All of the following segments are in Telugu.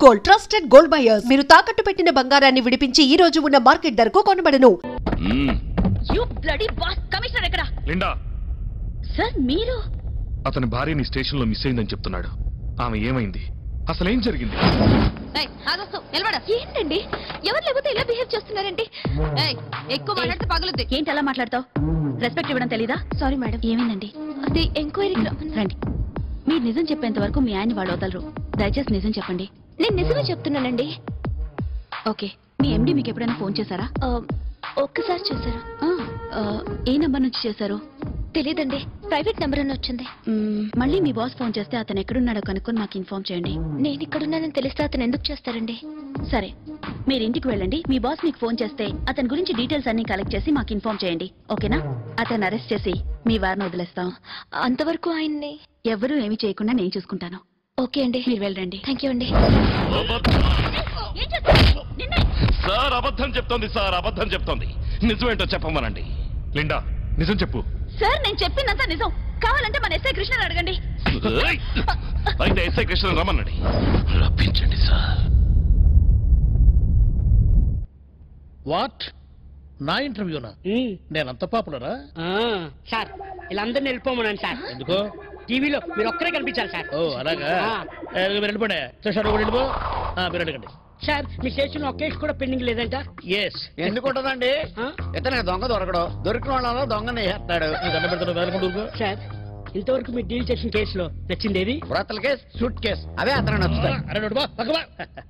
Gold, trusted gold buyers. మీరు తాకట్టు పెట్టిన బంగారాన్ని విడిపించి ఈ రోజు ఉన్న మార్కెట్ ధరకు కొనబడను. You bloody boss. కమిషనర్ ఎక్కడ? లిండా సార్ మీరు? అతని భార్యని స్టేషన్ లో మిస్ అయిందని చెప్తున్నాడు. ఆమె ఏమైంది? అసలేం జరిగింది? ఏంటండి ఎవరు లేకపోతే ఇలా బిహేవ్ చేస్తున్నారండి? ఎక్కువ మాట్లాడితే పగులుద్ది. ఏంటి అలా మాట్లాడతావు? రెస్పెక్ట్ ఇవ్వడం తెలీదా? Sorry madam. ఏమైందండి? అది ఎంక్వైరీకి రండి. మీరు నిజం చెప్పేంత వరకు మీ ఆయన వాళ్ళు వదలరు. దయచేసి నిజం చెప్పండి. నేను నిజమే చెప్తున్నానండి. ఓకే, మీ ఎండి మీకు ఎప్పుడైనా ఫోన్ చేశారా? ఒక్కసారి చేశారు. ఏ నంబర్ నుంచి చేశారు? తెలీదండి, ప్రైవేట్ నెంబర్ అని వచ్చింది. మళ్ళీ మీ బాస్ ఫోన్ చేస్తే అతను ఎక్కడున్నాడో కనుక్కొని మాకు ఇన్ఫార్మ్ చేయండి. నేను ఇక్కడున్నానని తెలిస్తే అతను ఎందుకు చేస్తారండి? సరే, మీరు ఇంటికి వెళ్ళండి. మీ బాస్ మీకు ఫోన్ చేస్తే అతని గురించి డీటెయిల్స్ అన్ని కలెక్ట్ చేసి మాకు ఇన్ఫార్మ్ చేయండి. ఓకేనా? అతను అరెస్ట్ చేసి మీ వారిని వదిలేస్తాం. అంతవరకు ఆయన్ని ఎవరూ ఏమీ చేయకుండా నేను చూసుకుంటాను. ఓకే అండి, మీరు వెళ్ళండి. థ్యాంక్ యూ అండి. సార్ అబద్ధం చెప్తోంది, సార్ అబద్ధం చెప్తోంది. నిజమేంటో చెప్పమనండి. లిండా నిజం చెప్పు. సార్ నేను చెప్పిందంతా నిజం. కావాలంటే మన ఎస్ఐ కృష్ణని అడగండి. అయితే ఎస్ఐ కృష్ణ రమ్మనండి. రప్పించండి సార్. వాట్? నా ఇంటర్వ్యూనా? నేనంత పాపులరా? సార్ ఇలా అందరిని వెళ్ళిపోమన్నాను సార్. ఎందుకో? టీవీలో మీరు ఒక్కరే కనిపించాలి సార్. ఓ అలాగా? మీరు వెళ్ళిపోండి. వెళ్ళిపో. మీరు అడగండి. సార్ మీ స్టేషన్ ఒక కేసు కూడా పెండింగ్ లేదంట? ఎస్. ఎందుకు ఉంటుందండి? ఇతను దొంగ దొరకడు, దొరికిన వాళ్ళలో దొంగని వేస్తాడు. సార్ ఇంతవరకు మీరు డీల్ చేసిన కేసులో నచ్చిందేది? బ్రోతల్ కేస్, సూట్ కేస్, అవే అతను నచ్చుతాయి.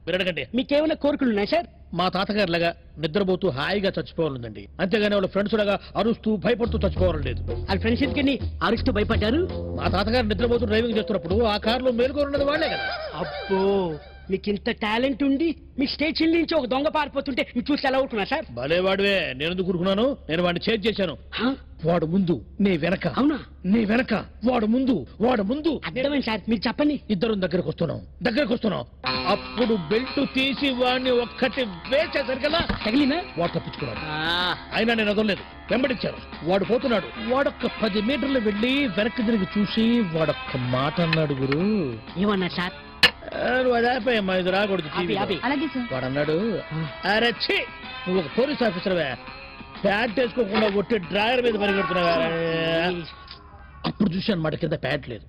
మీరు అడగండి. మీకేమైనా కోరికలు ఉన్నాయి సార్? మా తాతగారు లాగా నిద్రపోతూ హాయిగా చచ్చిపోవాలండి. అంతేగాని వాళ్ళ ఫ్రెండ్స్ లాగా అరుస్తూ భయపడుతూ చచ్చిపోవాలని లేదు. వాళ్ళ ఫ్రెండ్స్ ఎందుకని అరుస్తూ భయపడ్డారు? మా తాతగారు నిద్రపోతూ డ్రైవింగ్ చేస్తున్నప్పుడు ఆ కారులో మేలుకోనున్నది వాళ్ళే కదా. అబ్బో, మీకు ఇంత టాలెంట్ ఉండి మీ స్టేషన్ నుంచి ఒక దొంగ పారిపోతుంటే మీరు చూసి ఎలా ఊరుకున్నా సార్? భలేవాడువే. నేను ఎందుకు ఊరుకున్నాను? నేను వాడిని చేజ్ చేశాను. వాడు ముందు, నే వెనక. అవునా? నే వెనక, వాడు ముందు, వాడు ముందు. అర్థమైంది సార్, మీరు చెప్పండి. ఇద్దరు దగ్గరకు వస్తున్నాం. అప్పుడు బెల్ట్ తీసి వాడిని ఒక్కటి వేసేసరికల్లా తగిలినా వాడు తప్పించుకున్నాడు. అయినా నేను వదలలేదు, వెంబడించాను. వాడు పోతున్నాడు. వాడొక్క 10 మీటర్లు వెళ్ళి వెనక్కి తిరిగి చూసి వాడొక్క మాట అన్నాడు. గురు ఏమన్నా సార్? అదాపేమ్మా, ఇది రాకూడదు. వాడు అన్నాడు, అరే ఛీ, నువ్వు ఒక పోలీస్ ఆఫీసర్వే, ప్యాంట్ వేసుకోకుండా కొట్టి డ్రాయర్ మీద పరిగెడుతున్నావా? అప్పుడు చూశాను మాట కింద ప్యాంట్ లేదు.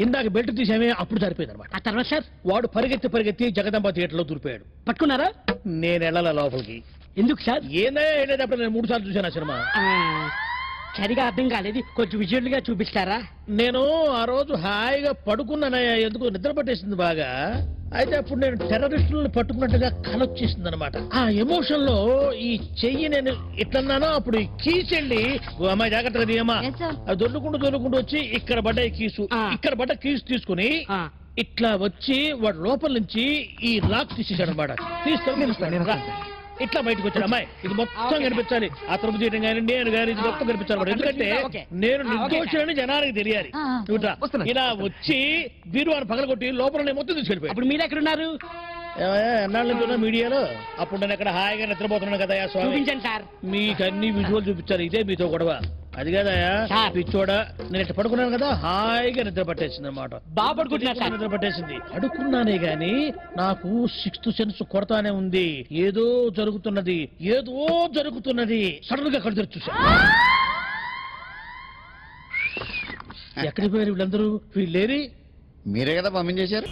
ఇందాక బెల్ట్ తీసామే, అప్పుడు సరిపోయింది అనమాట. ఆ తర్వాత సార్ వాడు పరిగెత్తి జగదంబ థియేటర్ లో దూరిపోయాడు. పట్టుకున్నారా? నేను వెళ్ళాల లోపలికి. ఎందుకు సార్? వెళ్ళేటప్పుడు నేను 3 సార్లు చూశాను ఆ సినిమా. సరిగా అర్థం కాలేదు, కొంచెం విజువల్ గా చూపిస్తారా? నేను ఆ రోజు హాయిగా పడుకున్నానయ్యా, ఎందుకు నిద్ర పట్టేసింది బాగా. అయితే అప్పుడు నేను టెర్రరిస్టులను పట్టుకున్నట్టుగా కలొచ్చేసింది అనమాట. ఆ ఎమోషన్ లో ఈ చెయ్యి నేను ఇట్లన్నానో అప్పుడు ఈ కీస్ వెళ్ళి, అమ్మాయి జాగ్రత్తగా తీయమ్మా, అది దొర్లుకుంటూ వచ్చి ఇక్కడ పడ్డ కీసు, ఇక్కడ పడ్డ కీసు తీసుకుని ఇట్లా వచ్చి వాడు లోపల నుంచి ఈ లాక్ తీసేసాడు అనమాట. తీసుకొని ఇట్లా బయటకు వచ్చాడు. అమ్మాయి ఇది మొత్తం కనిపించాలి, ఆ తరపు చేయడం కానీ నేను కానీ ఇది మొత్తం కనిపించాలి. ఎందుకంటే నేను నిర్దోషులని జనానికి తెలియాలి. ఇలా వచ్చి బీరువాని పగలగొట్టి లోపల మొత్తం తీసుకెళ్ళిపోయి. ఇప్పుడు మీరు ఎక్కడున్నారు? ఎన్నాళ్ళ నుంచి మీడియాలో. అప్పుడు నేను ఎక్కడ హాయిగా నిద్రపోతున్నాను కదా స్వామి. సార్ మీకు అన్ని విజువల్ చూపించారు. ఇదే మీతో గొడవ. అది కదయా పిచ్చోడా, నేను ఇట్లా పడుకున్నాను కదా, హాయిగా నిద్ర పట్టేసింది అనమాట. నిద్ర పట్టేసింది. పడుకున్నానే గాని నాకు 6th సెన్స్ కొడతానే ఉంది. ఏదో జరుగుతున్నది. సడన్ గా కళ్ళు తెరిచి చూసా. ఎక్కడికి పోయారు వీళ్ళందరూ? వీళ్ళేరి? మీరే కదా పంపించేశారు.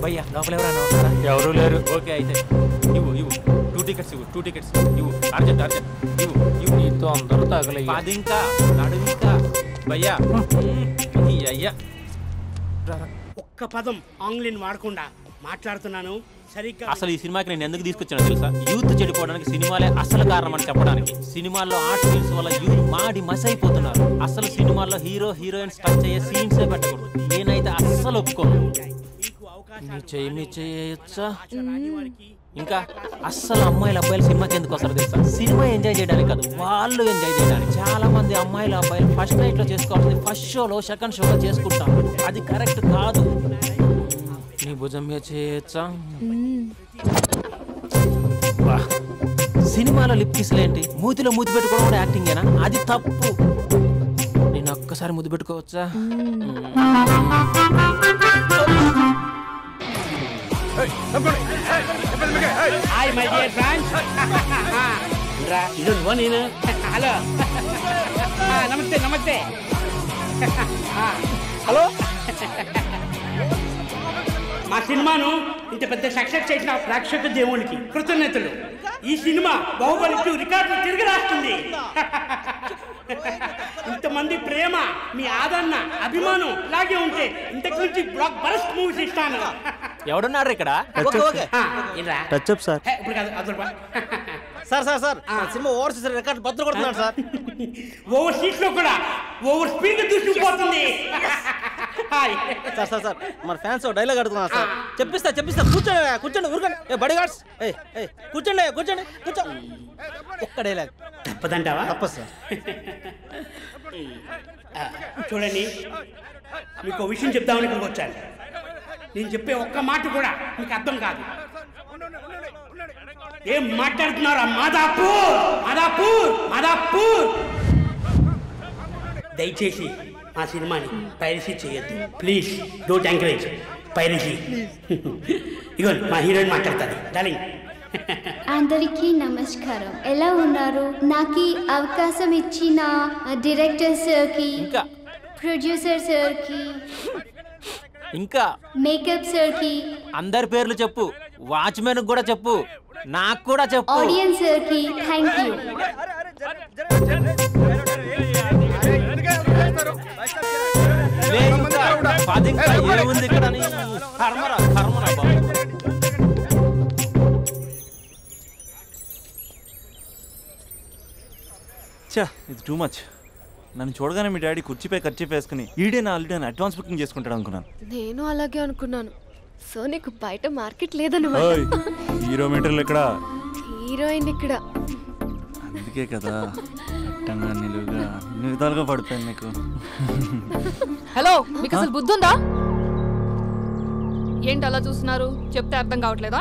భయ్యా లోపల ఎవరు లేరు. ఓకే అయితే ఇవ్వు 2 టికెట్స్ ఇవ్వు. అర్జెంట్ ఇవ్వు. నీతో అందరూ తగలయ్య. అది ఇంకా నడుము ఇంకా భయ్యా. అయ్యా ఒక్క పదం ఆంగ్లీన్ వాడకుండా మాట్లాడుతున్నాను సరిగ్గా. అసలు ఈ సినిమాకి నేను ఎందుకు తీసుకొచ్చానో తెలుసా? యూత్ చెడిపోవడానికి సినిమాలే అసలు కారణం అని చెప్పడానికి. సినిమాల్లో ఆర్ట్ ఫిల్మ్స్ వల్ల యూత్ మాడి మస్ అయిపోతున్నారు. అసలు సినిమాల్లో హీరో హీరోయిన్స్ టచ్ అయ్యే సీన్సే పెట్టకూడదు. నేనైతే అస్సలు ఒప్పుకోను. చేయొచ్చా? ఇంకా అస్సలు అబ్బాయిలు సినిమాకి ఎందుకు వస్తారు తెలుసా? సినిమా ఎంజాయ్ చేయడానికి కాదు, వాళ్ళు ఎంజాయ్ చేయడానికి. చాలా మంది అబ్బాయిలు ఫస్ట్ నైట్ లో చేసుకోవాల్సింది ఫస్ట్ షోలో, సెకండ్ షోలో చేసుకుంటాం. అది కరెక్ట్ కాదు. నీ భుజం మీద చేయొచ్చా? సినిమాలో లిప్ కిస్లేంటి, మూతిలో మూతి పెట్టుకోవడం కూడా యాక్టింగేనా? అది తప్పు. నేను ఒక్కసారి ముద్దు పెట్టుకోవచ్చా? Hi my dear friends. ఇది నువ్వు నేను. హలో నమస్తే నమస్తే. హలో. మా సినిమాను ఇంత పెద్ద సక్సెస్ చేసిన ప్రేక్షక దేవునికి కృతజ్ఞతలు. ఈ సినిమా బాహుబలి 2 రికార్డులు తిరిగి రాస్తుంది. ఇంతమంది ప్రేమ, మీ ఆదరణ, అభిమానం ఇలాగే ఉంటే ఇంతకు నుంచి బ్లాక్ బరస్ట్ మూవీస్ ఇస్తాను. ఎవడున్నారు ఇక్కడ? సార్ ఇప్పుడు కాదు అదొక sir sir sir cinema overseas record బద్దలు కొడుతున్నాడు సార్. ఓవర్ సీట్ లో కూడా ఓవర్ స్పీడ్ దూసుకుపోతుంది. సార్ సార్ సార్ మన ఫ్యాన్స్ డైలాగ్ అడుగుతున్నారు సార్. చెప్పిస్తా కూర్చోండి కూర్చోండి ఊరుకోండి. బడి గార్డ్స్ కూర్చోండి కూర్చోండి కూర్చో. ఒక్క డైలాగ్ తప్పదంటావా? తప్పదు సార్. చూడండి, మీకు విషయం చెప్దామని ఇక్కడికి వచ్చాను. నేను చెప్పే ఒక్క మాట కూడా మీకు అర్థం కాదు. ఏం మాట్లాడుతున్నారా? మాదాపూర్ మాదాపూర్ మాదాపూర్. దయచేసి మా సినిమాని పైరసీ చేయొద్దు ప్లీజ్. Don't encourage piracy. ఇగోండి మా హీరోయిన్ మాట్లాడుతుంది. డార్లింగ్. అందరికీ నమస్కారం. ఎలా ఉన్నారు? నాకు అవకాశం ఇచ్చిన డైరెక్టర్ సార్కి, ప్రొడ్యూసర్ సార్కి, ఇంకా మేకప్ సార్కి, అందరి పేర్లు చెప్పు. వాచ్మెన్ కూడా చెప్పు, నాకు కూడా చెప్పు. ఆడియన్స్ సార్కి థ్యాంక్ యూ. ఏముంది ఇక్కడ? కర్మరా కర్మరా బాబు. చా ఇది టూ మచ్. నన్ను చూడగానే మీ డాడీ కుర్చీపై ఖర్చు వేసుకుని ఈడే నా ఆల్రెడీ అడ్వాన్స్ బుకింగ్ చేసుకుంటాడు అనుకున్నాను. నేను అలాగే అనుకున్నాను. సో నీకు బయట మార్కెట్ లేదన్నమాట. హీరో మెటీరియల్ ఇక్కడ, హీరోయిన్ ఇక్కడ. అందుకే కదా అట్టంగా నిలువుగా అన్ని విధాలుగా పడిపోయాను నీకు. హలో, మీకు అసలు బుద్ధి ఉందా? ఏంటి అలా చూస్తున్నారు? చెప్తే అర్థం కావట్లేదా?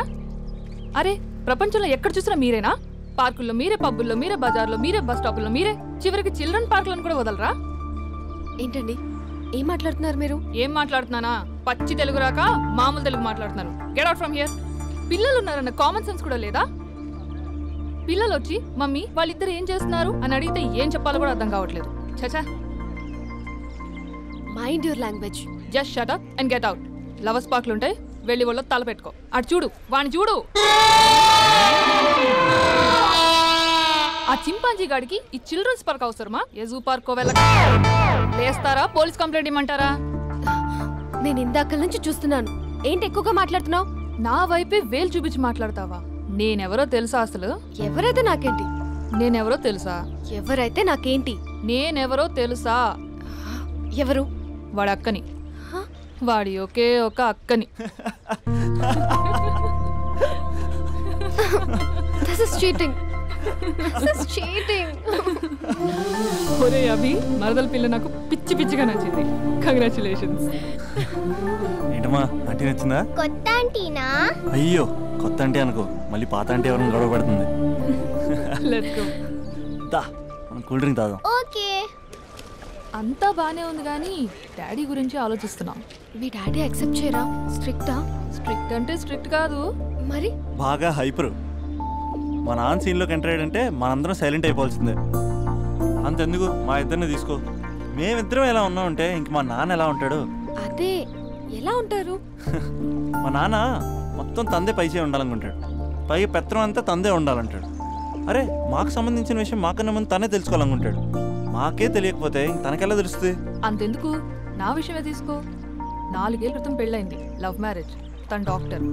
అరే, ప్రపంచంలో ఎక్కడ చూసినా మీరేనా? పార్కుల్లో మీరే, పబ్బుల్లో మీరే, బజార్లో మీరే, బస్ స్టాపుల్లో మీరే, చివరికి చిల్డ్రన్ పార్కులను కూడా వదలరా? ఏంటండి ఏం మాట్లాడుతున్నారు మీరు? ఏం మాట్లాడుతున్నానా? పచ్చి తెలుగు రాక మామూలు తెలుగు మాట్లాడుతున్నాను. Get out from here. పిల్లలు ఉన్నారన్న కామన్ సెన్స్ కూడా లేదా? పిల్లలు వచ్చి మమ్మీ వాళ్ళిద్దరు ఏం చేస్తున్నారు అని అడిగితే ఏం చెప్పాలో కూడా అర్థం కావట్లేదు. చచా. Mind your language. Just shut up and get out. Lovers పార్క్లు ఉంటాయి, వెళ్ళి వాళ్ళ తల పెట్టుకో. అటు చూడు, వాణ్ణి చూడు. ఆ చింపాంజీ గాడికి ఈ చిల్డ్రన్స్ పార్క్ అవసరమా? ఏ జూ పార్కో వెళ్ళక లేస్తారా? పోలీస్ కంప్లైంట్ ఇమ్మంటారా? నేను ఇందాక నుంచి చూస్తున్నాను. ఏంటి ఎక్కువగా మాట్లాడుతున్నావు? నా వైపే వేలు చూపించి మాట్లాడతావా? నేనెవరో తెలుసా? అసలు ఎవరైతే నాకేంటి? నేనెవరో తెలుసా? ఎవరైతే నాకేంటి? నేనెవరో తెలుసా? ఎవరు? వాడి అక్కని. వాడి ఒకే ఒక అక్కని. This is cheating. This is cheating. ఒరే అభి, మరదల పిల్ల నాకు పిచ్చి పిచ్చిగా నచ్చింది. కంగ్రాచులేషన్స్. ఏంటమ్మా ఆంటీ నచ్చిందా? కొత్త ఆంటీనా? అయ్యో కొత్త అంటే అనుకో, మళ్ళీ పాత అంటే ఎవరైనా గొడవ పడుతుంది. Let's go. దా మనం కూల్ డ్రింక్ తాగాం. ఓకే. అంతా బానే ఉంది కానీ డాడీ గురించి ఆలోచిస్తున్నాం. మీ డాడీ యాక్సెప్ట్ చేయరా? స్ట్రిక్టా? స్ట్రిక్ట్ అంటే స్ట్రిక్ట్ కాదు మరి. బాగా హైపర్. మా నాన్న సీన్లోకి ఎంటర్ అయ్యాడంటే మనందరం సైలెంట్ అయిపోవాల్సిందే. అంతెందుకు మా ఇద్దరిని తీసుకో. మేమిద్దరం ఎలా ఉన్నామంటే ఇంక మా నాన్న ఎలా ఉంటాడు? అదే ఎలా ఉంటారు? మా నాన్న మొత్తం తందే పైచే ఉండాలనుకుంటాడు. పైగా పెత్తనం అంతా తందే ఉండాలంటాడు. అరే మాకు సంబంధించిన విషయం మాకన్నా ముందు తనే తెలుసుకోవాలనుకుంటాడు. మాకే తెలియకపోతే తనకెలా తెలుస్తుంది? అంతెందుకు, నా విషయమే తీసుకో. 4 ఏళ్ల క్రితం పెళ్ళైంది, లవ్ మ్యారేజ్. తన డాక్టర్.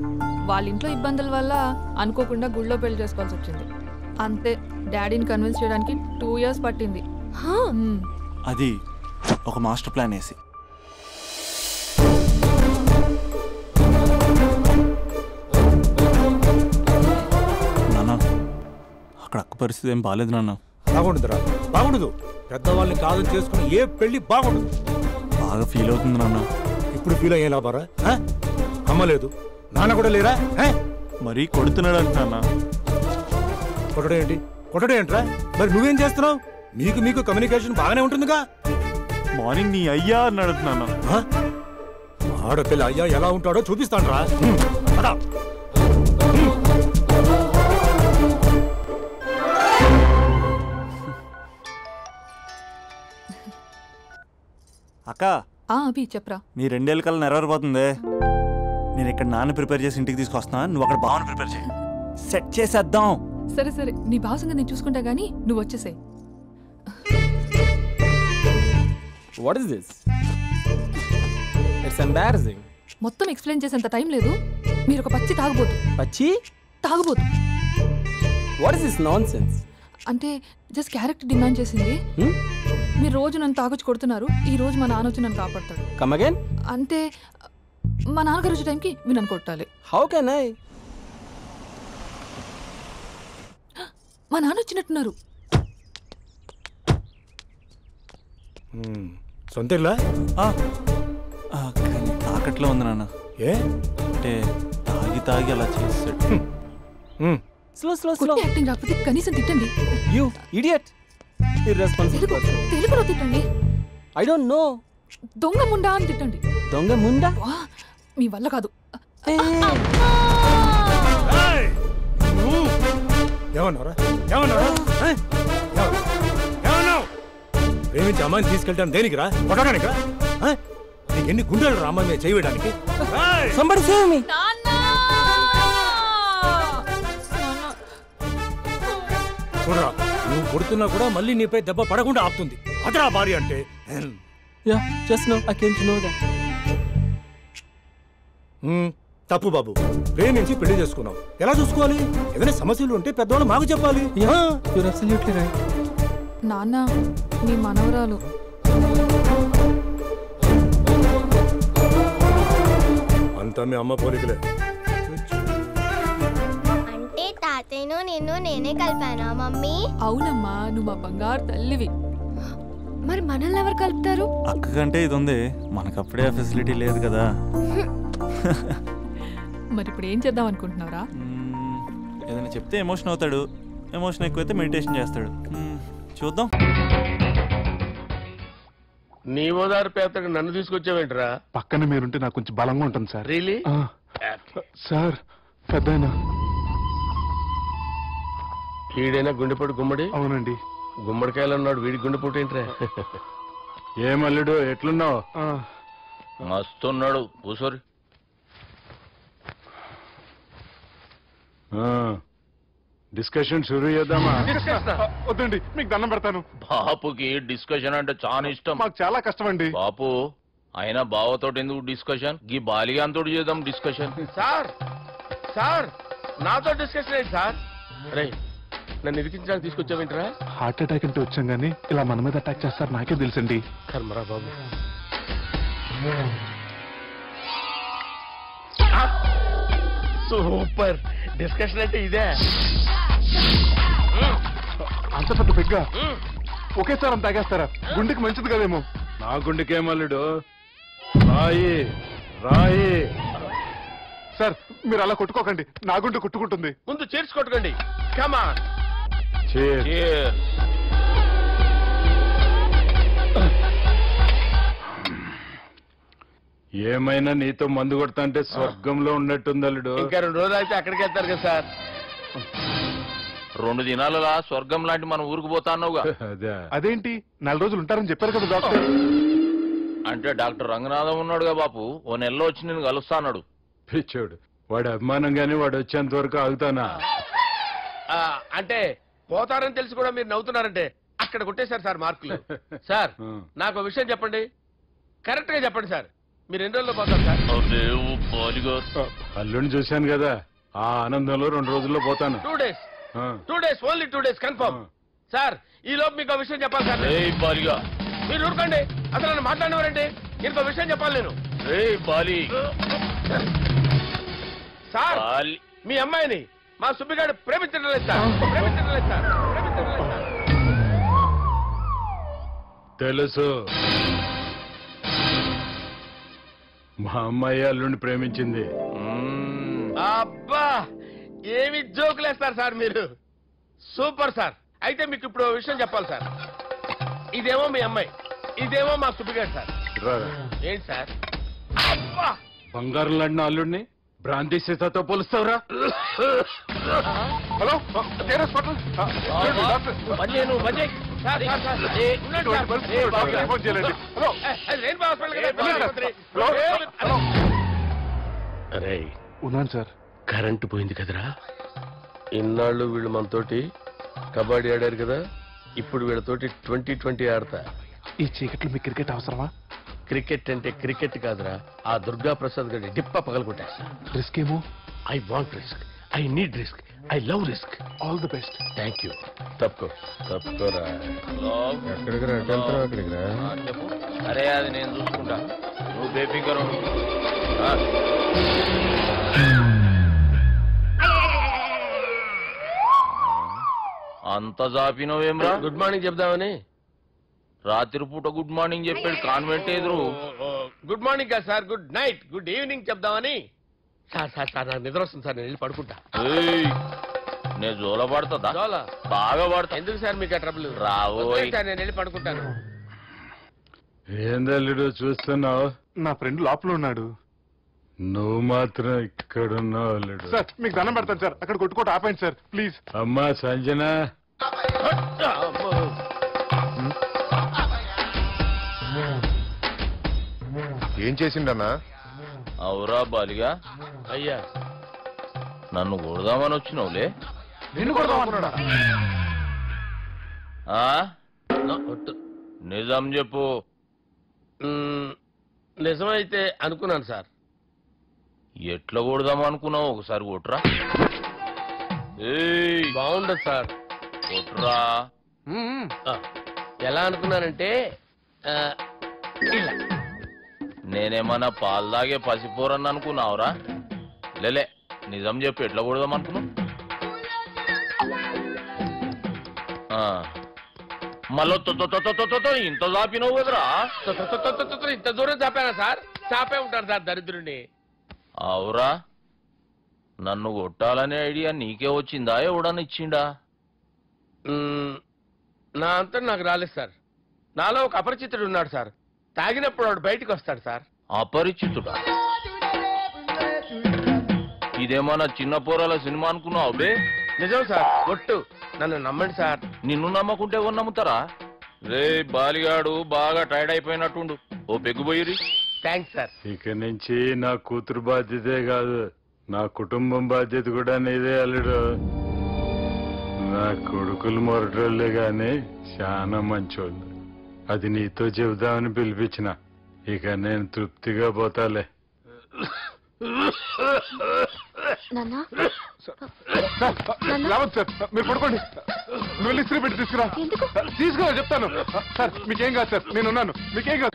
వాళ్ళ ఇంట్లో ఇబ్బందుల వల్ల అనుకోకుండా గుళ్ళో పెళ్లి చేసుకోవాల్సి వచ్చింది. అంతే, డాడీని కన్విన్స్ చేయడానికి 2 years పట్టింది. అది ఒక మాస్టర్ ప్లాన్ వేసి. నాన్న అక్కడ అక్క పరిస్థితి ఏం బాగాలేదు నాన్న. బాగుండదురా, బాగుండదు. పెద్దవాళ్ళని కాదని చేసుకుని ఏ పెళ్లి బాగుండదు. బాగా ఫీల్ అవుతుంది నాన్న. ఇప్పుడు ఫీల్ అయ్యే లాభారా? అమ్మ లేదు, నాన్న కూడా లేరా? మరీ కొడుతున్నాడు అంటున్నా. కొట్టడం ఏంటి కొట్టడం ఏంట్రా? మరి నువ్వేం చేస్తున్నావు? మీకు కమ్యూనికేషన్ బాగానే ఉంటుందిగా. మార్నింగ్ నీ అయ్యా అని అడుగుతున్నాను. ఆడపిల్ల అయ్యా ఎలా ఉంటాడో చూపిస్తాను రా. అక్క అభి చెప్పరా. నీ 2 ఏళ్ళ కల్లా నెరవేరిపోతుంది. నేను ఇక్కడ నాన్న ప్రిపేర్ చేసి ఇంటికి తీసుకొస్తున్నా, నువ్వు అక్కడ బావని ప్రిపేర్ చేయి. సెట్ చేసేద్దాం. సరే సరే, నీ భాసంగా నేను చూసుకుంటా గానీ నువ్వు వచ్చేసాయి. What is this? It's embarrassing. మొత్తం ఎక్స్ప్లెయిన్ చేసేంత టైం లేదు. మీరు ఒక పచ్చి తాగబోతు. పచ్చి తాగబోతు. What is this nonsense? అంటే జస్ట్ క్యారెక్టర్ డిమాండ్ చేసింది. మీరు రోజు నన్ను తాగొచ్చి కొడుతున్నారు, ఈ రోజు మా నాన్న వచ్చి నన్ను కాపాడతాడు. Come again. అంటే మా నాన్నగారు వచ్చే టైంకి మీరు నన్ను కొట్టాలి. How can I? మా నాన్న వచ్చినట్టున్నారు. సొంత ఇల్లా? తాకట్లో ఉంది నాన్న. ఏ అంటే తాగి అలా చేస్తాడు. స్లో యాక్టింగ్ రాకపోతే కనీసం తిట్టండి. You idiot. ఇర్రెస్పాన్సిబుల్. తెలుగులో తిట్టండి. I don't know. దొంగ ముండా అని తిట్టండి. దొంగ ముండా? మీ వల్ల కాదు. ప్రేమించి అమ్మాయిని తీసుకెళ్ళడానికి దేనికి రా? కొట్టడానికి? నీకు ఎన్ని గుండెలు రా అమ్మాయి మీద చేయడానికి? చూడరా, నువ్వు కొడుతున్నా కూడా మళ్ళీ నీపై దెబ్బ పడకుండా ఆపుతుంది. అదరా భార్య అంటే. తప్పు బాబు, ప్రేమించి పెళ్లి చేసుకున్నావు. ఎలా చూసుకోవాలి? ఏదైనా సమస్యలు ఉంటే పెద్దవాళ్ళు మాకు చెప్పాలి. నాన్న, మీ మనవరాలు. అంతా మీ అమ్మ పోలికలే. అంటే తాతయ్యను నిన్ను నేనే కలిపానా మమ్మీ? అవునమ్మా, నువ్వు మా బంగారు తల్లివి. మరి మనల్ని ఎవరు కలుపుతారు? అక్క కంటే ఇది ఉంది, మనకప్పుడే ఆ ఫెసిలిటీ లేదు కదా. మరి ఇప్పుడు ఏం చేద్దాం అనుకుంటున్నారా? ఏదైనా చెప్తే ఎమోషన్ అవుతాడు, ఎమోషన్ ఎక్కువైతే మెడిటేషన్ చేస్తాడు. చూద్దాం. నీ ఓదారు పేదకు నన్ను తీసుకొచ్చావేంట్రా? పక్కన మీరుంటే నాకు కొంచెం బలంగా ఉంటుంది సార్. రియలీ? సార్ పెద్దయినా వీడైనా గుండెపోటు గుమ్మడి? అవునండి. గుమ్మడికాయలు ఉన్నాడు, వీడి గుండెపోటు ఏంట్రా? ఏమల్లుడు ఎట్లున్నావు? మస్తున్నాడు. కూసోరి. డిస్కషన్ షురూ చేద్దామా? వద్దండి, మీకు దండం పెడతాను. బాపుకి డిస్కషన్ అంటే చాలా ఇష్టం. మాకు చాలా కష్టం అండి. బాపు అయినా బావతోటి ఎందుకు డిస్కషన్? గీ బాలిగాంతో చేద్దాం డిస్కషన్. సార్ సార్ నాతో డిస్కషన్ ఏంటి సార్? అరే నన్ను ఇరికించడానికి తీసుకొచ్చావేంట్రా? హార్ట్ అటాక్ అంటే వచ్చాం గానీ ఇలా మన మీద అటాక్ చేస్తారు నాకే తెలుసండి. కర్మరా బాబు. సూపర్ డిస్కషన్ అంటే ఇదే. అంత పెద్ద పెగ్గా ఒకేసారి అంత తాగేస్తారా? గుండెకి మంచిది కదేమో. నా గుండెకేమల్లుడు, రాయి రాయి. సార్ మీరు అలా కొట్టుకోకండి, నా గుండె కొట్టుకుంటుంది. ముందు చేర్చి కొట్టుకోండి. కమాన్. ఏమైనా నీతో మందు కొడతా అంటే స్వర్గంలో ఉన్నట్టుంది అల్లుడు. ఇంకా 2 రోజులు అయితే అక్కడికి వెళ్తారు కదా సార్. 2 దినాలలా స్వర్గం లాంటి మన ఊరికి పోతాన్నావుగా. అదేంటి 4 రోజులు ఉంటారని చెప్పారు కదా డాక్టర్. అంటే డాక్టర్ రంగనాథం ఉన్నాడుగా బాపు, ఓ నెలలో వచ్చి నేను కలుస్తాన్నాడు. పిచ్చోడు, వాడు అభిమానంగానే వాడు వచ్చేంత వరకు ఆగుతానా? అంటే పోతారని తెలిసి కూడా మీరు నవ్వుతున్నారంటే అక్కడ కొట్టేశారు సార్ మార్కులు. సార్ నాకు విషయం చెప్పండి, కరెక్ట్ గా చెప్పండి సార్. మీరు ఎన్ని రోజుల్లో పోతారు సార్? అల్లుడిని చూశాను కదా, ఆ ఆనందంలో 2 రోజుల్లో పోతాను. 2 days. 2 days, only 2 days confirm. Sir ఈ లోపు మీకు విషయం చెప్పాలి సార్. మీరు ఊరుకోండి, అసలు నన్ను మాట్లాడినవారండి. ఇంకో విషయం చెప్పాలి నేను. సార్ మీ అమ్మాయిని మా సుబ్బిగాడు ప్రేమించడం లేదు సార్. ప్రేమించడం లేదు సార్. ప్రేమించడం లేదు సార్. తెలుసు, మా అమ్మాయి అల్లుడిని ప్రేమించింది. అబ్బా ఏమి జోకులేస్తారు సార్ మీరు. Super sir. అయితే మీకు ఇప్పుడు ఓ విషయం చెప్పాలి సార్. ఇదేమో మీ అమ్మాయి, ఇదేమో మా సుబ్బిగాడు సార్. ఏంటి సార్? అబ్బా! బంగారం లాంటి అల్లుడిని బ్రాంతి సీతతో పోలుస్తావురా? హలో అరే ఉన్నాను సార్. కరెంటు పోయింది కదరా. ఇన్నాళ్ళు వీళ్ళు మనతోటి కబడ్డీ ఆడారు కదా, ఇప్పుడు వీళ్ళతోటి 2020 ఆడతా. ఈ చీకట్లో మీ క్రికెట్ అవసరమా? క్రికెట్ అంటే క్రికెట్ కాదురా, ఆ దుర్గా ప్రసాద్ గారి డిప్ప పగలగొట్టేస్తా. రిస్క్ ఏమో. I want risk, I need risk, I love risk. All the best. Thank you. తప్పుకోరా. ఎక్కడికి రా? అక్కడికి రా. చెప్పు. అరే అది నేను చూసుకుంటా, నువ్వు బేఫికర్ ఉండు. అంత జాపినవేమ్రా? గుడ్ మార్నింగ్ చెప్దామని. రాత్రి పూట గుడ్ మార్నింగ్ చెప్పాడు కాన్వెంట్ ఎదురు. గుడ్ మార్నింగ్ కాదు sir, good night, good evening చెప్దామని. సార్ సార్ సార్ నాకు నిద్ర వస్తుంది సార్, నేను వెళ్ళి పడుకుంటా. నేను జోల పడుతుందా? జోల బాగా పడతా. ఎందుకు సార్ మీకు ఆ ట్రబుల్? రావోయ్ సార్ నేను వెళ్ళి పడుకుంటాను. ఏందల్లుడు చూస్తున్నావు? నా ఫ్రెండ్ లోపల ఉన్నాడు. నువ్వు మాత్రం ఇక్కడున్నావు అల్లుడు. సార్ మీకు దండం పెడతాను సార్, అక్కడ కొట్టుకోట ఆపండి సార్ ప్లీజ్. అమ్మా సంజన, ఏం చేసిండన్నా? అవురా బాలిగా. అయ్యా నన్ను కొడదామని వచ్చినావులే. నిన్ను కొడదామన్నాడా? నిజం చెప్పు. నిజమైతే అనుకున్నాను సార్. ఎట్లా కొడదాం అనుకున్నావు? ఒకసారి కొట్రా. బాగుండదు సార్. కొట్రా. ఎలా అనుకున్నానంటే నేనేమన్నా పాలు తాగే పసిపోరని అనుకున్నావురా? లేలే, నిజం చెప్పు, ఎట్లా కొడదాం అనుకున్నావు? మళ్ళీ ఇంత చాపినావు కదరా? ఇంత దూరం చాపానా సార్? చాపే ఉంటాను సార్ దరిద్రుడిని. అవురా, నన్ను కొట్టాలనే ఐడియా నీకే వచ్చిందా? ఎవడన్నా ఇచ్చిండా? నా అంతా నాకు రాలేదు సార్. నాలో ఒక అపరిచితుడు ఉన్నాడు సార్. తాగినప్పుడు వాడు బయటకు వస్తాడు సార్. అపరిచితుడా? ఇదేమన్నా చిన్న పోరాల సినిమా అనుకున్నావు బే? నిజం సార్, ఒట్టు, నన్ను నమ్మండి సార్. నిన్ను నమ్మకుంటే ఎవరు నమ్ముతారా? రే బాలిగాడు బాగా టైర్డ్ అయిపోయినట్టుండు, ఓ పెగ్గుబోయిరి. Thanks sir. ఇక నుంచి నా కూతురు బాధ్యతే కాదు, నా కుటుంబం బాధ్యత కూడా నీదే అల్లుడు. నా కొడుకులు మొరటోళ్ళే గాని చాలా మంచోళ్ళు. అది నీతో చెబుదామని పిలిపించిన. ఇక నేను తృప్తిగా పోతాలే. రావద్దు సార్, మీరు పడుకోండి. నువ్వు వెళ్ళి ఇస్త్రీ పెట్టి తీసుకురా. తీసుకురా చెప్తాను సార్. మీకేం కాదు సార్, నేనున్నాను. మీకేం కాదు.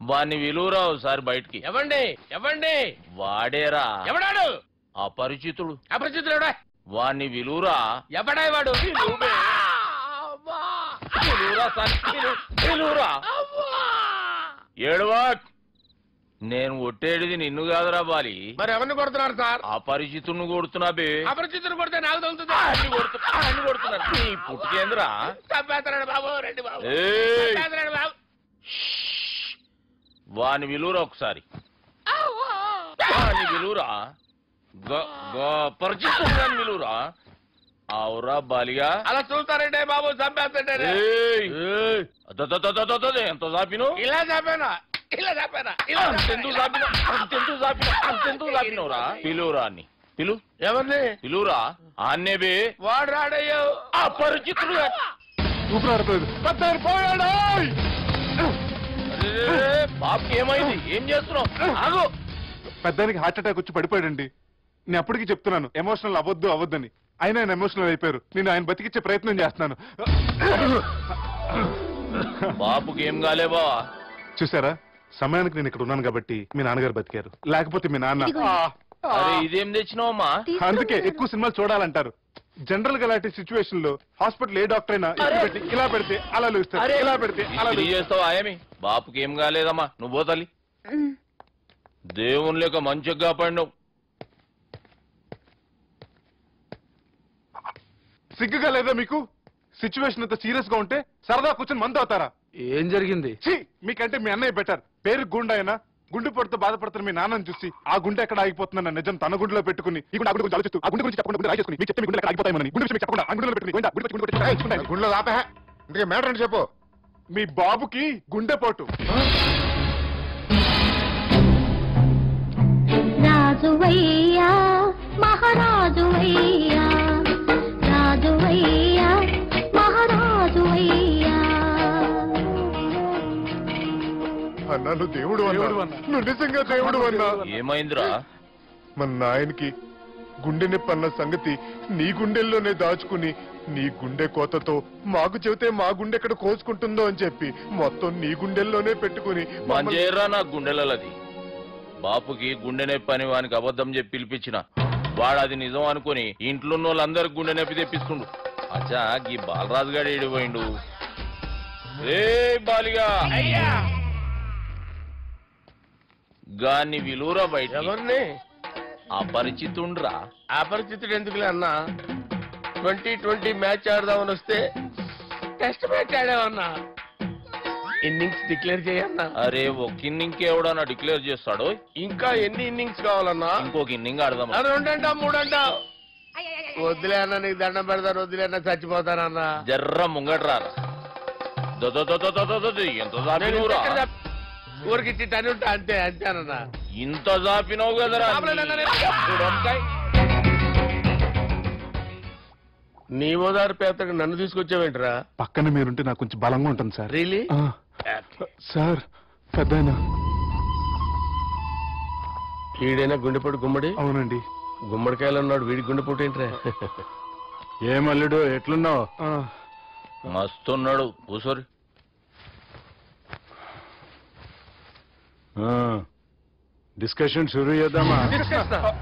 వాణ్ణి విలువరావు సార్ బయటికి. ఎవండి ఎవండి? వాడేరా. ఎవడాడు? అపరిచితుడు. అపరిచితుడు ఎవడా? వాణ్ణి విలువరా. ఎవడా వాడు? ఏడువా. నేను కొట్టేడిది నిన్ను కాదురా బాలి. మరి ఎవరిని కొడుతున్నారు సార్? అపరిచితుడిని కొడుతున్నా బే. అపరిచితుడు కొడితే నాకు తగులుతుంది. అన్ని కొడుతున్నారు. నీ పుట్టుకేంద్రా? చంపేస్తున్నాడు బాబు, రండి బాబు. బాబు. వాని విలువరా ఒకసారి. వాని విలువరా. పరిచితుడు విలువరా. అవురా బాలిగా. అలా చూస్తారంటే బాబు, చంపేస్తాడే. ఎంత చాపిను? ఇలా చాపానా? ఇలా చాపానా? అంతెందుకు చాపినా? అంతెందుకు చాపినా? అంతెందుకు చాపినవురా? పిలువురా అన్ని. పిలు. ఎవరిని? పిలువురా. ఆన్నే బే. వాడు రాడయ్యో. అపరిచితుడు. బాబుకి ఏమైంది? ఏం చేస్తున్నావు? ఆగు. పెద్దానికి హార్ట్ అటాక్ వచ్చి పడిపోయాడండి. నేను అప్పటికి చెప్తున్నాను ఎమోషనల్ అవ్వద్దని. ఆయన ఎమోషనల్ అయిపోయారు. నేను ఆయన బతికిచ్చే ప్రయత్నం చేస్తున్నాను. బాబుకి ఏం కాలే బావా? చూసారా, సమయానికి నేను ఇక్కడ ఉన్నాను కాబట్టి మీ నాన్నగారు బతికారు. లేకపోతే మీ నాన్న. ఇదేం తెచ్చినావమ్మా? అందుకే ఎక్కువ సినిమాలు చూడాలంటారు. జనరల్ గా అలాంటి సిచ్యువేషన్ లో హాస్పిటల్ ఏ డాక్టర్ అయినా ఇలా పెడితే అలా లూస్తారు, ఇలా పెడితే అలా చేస్తావా? ఏమి బాపుకి ఏం కాలేదమ్మా, నువ్వు పోతల్లి. దేవుని లేక మంచిగా పడినావు. సిగ్గుగా లేదా మీకు? సిచ్యువేషన్ అంత సీరియస్ గా ఉంటే సరదా కూర్చొని మందు అవుతారా? ఏం జరిగింది? మీకంటే మీ అన్నయ్య బెటర్. పేరు గుండె అయినా గుండెపోటుతో బాధపడుతున్న మీ నాన్నని చూసి ఆ గుండె ఎక్కడ ఆగిపోతుందన్న నిజం తన గుండెలో పెట్టుకుని ఈ గుండె గురించి ఆలోచిస్తూ ఆ గుండె గురించి చెప్పకుండా గుండె రాజేసుకుని మీకు చెప్తే మీ గుండె ఎక్కడ ఆగిపోతాయని గుండె విషయం చెప్పకుండా ఆ గుండెలో పెట్టుకుని గుండెలో ఆపే ఇందుకే మ్యాటర్ అని చెప్పు. మీ బాబుకి గుండెపోటు. రాజువయ్యా మహారాజువయ్యా రాజువయ్యా మహారాజువయ్యా. అన్నా నువ్వు దేవుడు అన్నా, నువ్వు నిజంగా దేవుడు అన్నా. ఏమైందిరా? మన నాయనకి గుండె నొప్పి అన్న సంగతి నీ గుండెల్లోనే దాచుకుని నీ గుండె కోతతో మాకు చెబితే మా గుండె ఎక్కడ కోసుకుంటుందో అని చెప్పి మొత్తం నీ గుండెల్లోనే పెట్టుకుని మంజేరా నా గుండెలది. బాపుకి గుండె నొప్పి అని వానికి అబద్ధం చెప్పి పిలిపించిన వాడు అది నిజం అనుకుని ఇంట్లో ఉన్న వాళ్ళందరికి గుండె నొప్పి తెప్పిస్తుండు. అచ్చా గీ బాలరాజు గారు ఏడిపోయిండు. రే బాలిగా గాన్ని విలువరా బయట. ఎవరిని? అపరిచితుండ్రా. అపరిచితుడు ఎందుకులే అన్నా? 2020 మ్యాచ్ ఆడదామని వస్తే టెస్ట్ మ్యాచ్ ఆడామన్నా. ఇన్నింగ్స్ డిక్లేర్ చేయన్నా. అరే ఒక ఇన్నింగ్ ఎవడన్నా డిక్లేర్ చేస్తాడు? ఇంకా ఎన్ని ఇన్నింగ్స్ కావాలన్నా? ఇంకొక ఇన్నింగ్ ఆడదాం. 2 అంటావు 3 అంటావు. వద్దులే అన్న, నీకు దండం పెడతాను. వద్దులే అన్న, చచ్చిపోతానన్నా. జర్ర ముంగట్రా. ఎంత జాపినవురా? ఊరికి టని ఉంటా అంతే అంతేనన్నా. ఇంత జాపినవు కదరా. నీ ఓదారు పేదకు నన్ను తీసుకొచ్చావేంట్రా? పక్కన మీరుంటే నాకు కొంచెం బలంగా ఉంటుంది సార్. రియలీ? సార్ పెద్దయినా వీడైనా గుండెపోటు గుమ్మడి? అవునండి. గుమ్మడికాయలు ఉన్నాడు, వీడి గుండెపోటు ఏంట్రా? ఏమల్లుడు ఎట్లున్నావు? మస్తున్నాడు. కూసోరి. డిస్కషన్ షురూ చేద్దామా?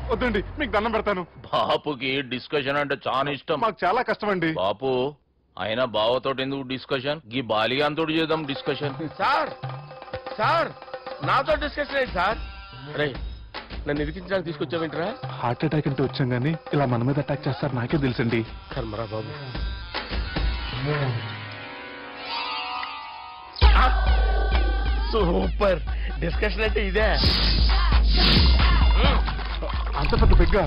వద్దండి, మీకు దండం పెడతాను. బాపుకి డిస్కషన్ అంటే చాలా ఇష్టం. మాకు చాలా కష్టం అండి. బాపు అయినా బావతోటి ఎందుకు డిస్కషన్? గీ బాలిగాంతో చేద్దాం డిస్కషన్. సార్ సార్ నాతో డిస్కషన్ అయ్యి సార్. రే నన్ను ఇరికించడానికి తీసుకొచ్చావేంట్రా? హార్ట్ అటాక్ అంటే వచ్చాం కానీ ఇలా మన మీద అటాక్ చేస్తారు నాకే తెలుసండి. కర్మరా బాబు. సూపర్ డిస్కషన్ అంటే ఇదే. అంత పెద్ద పెగ్గా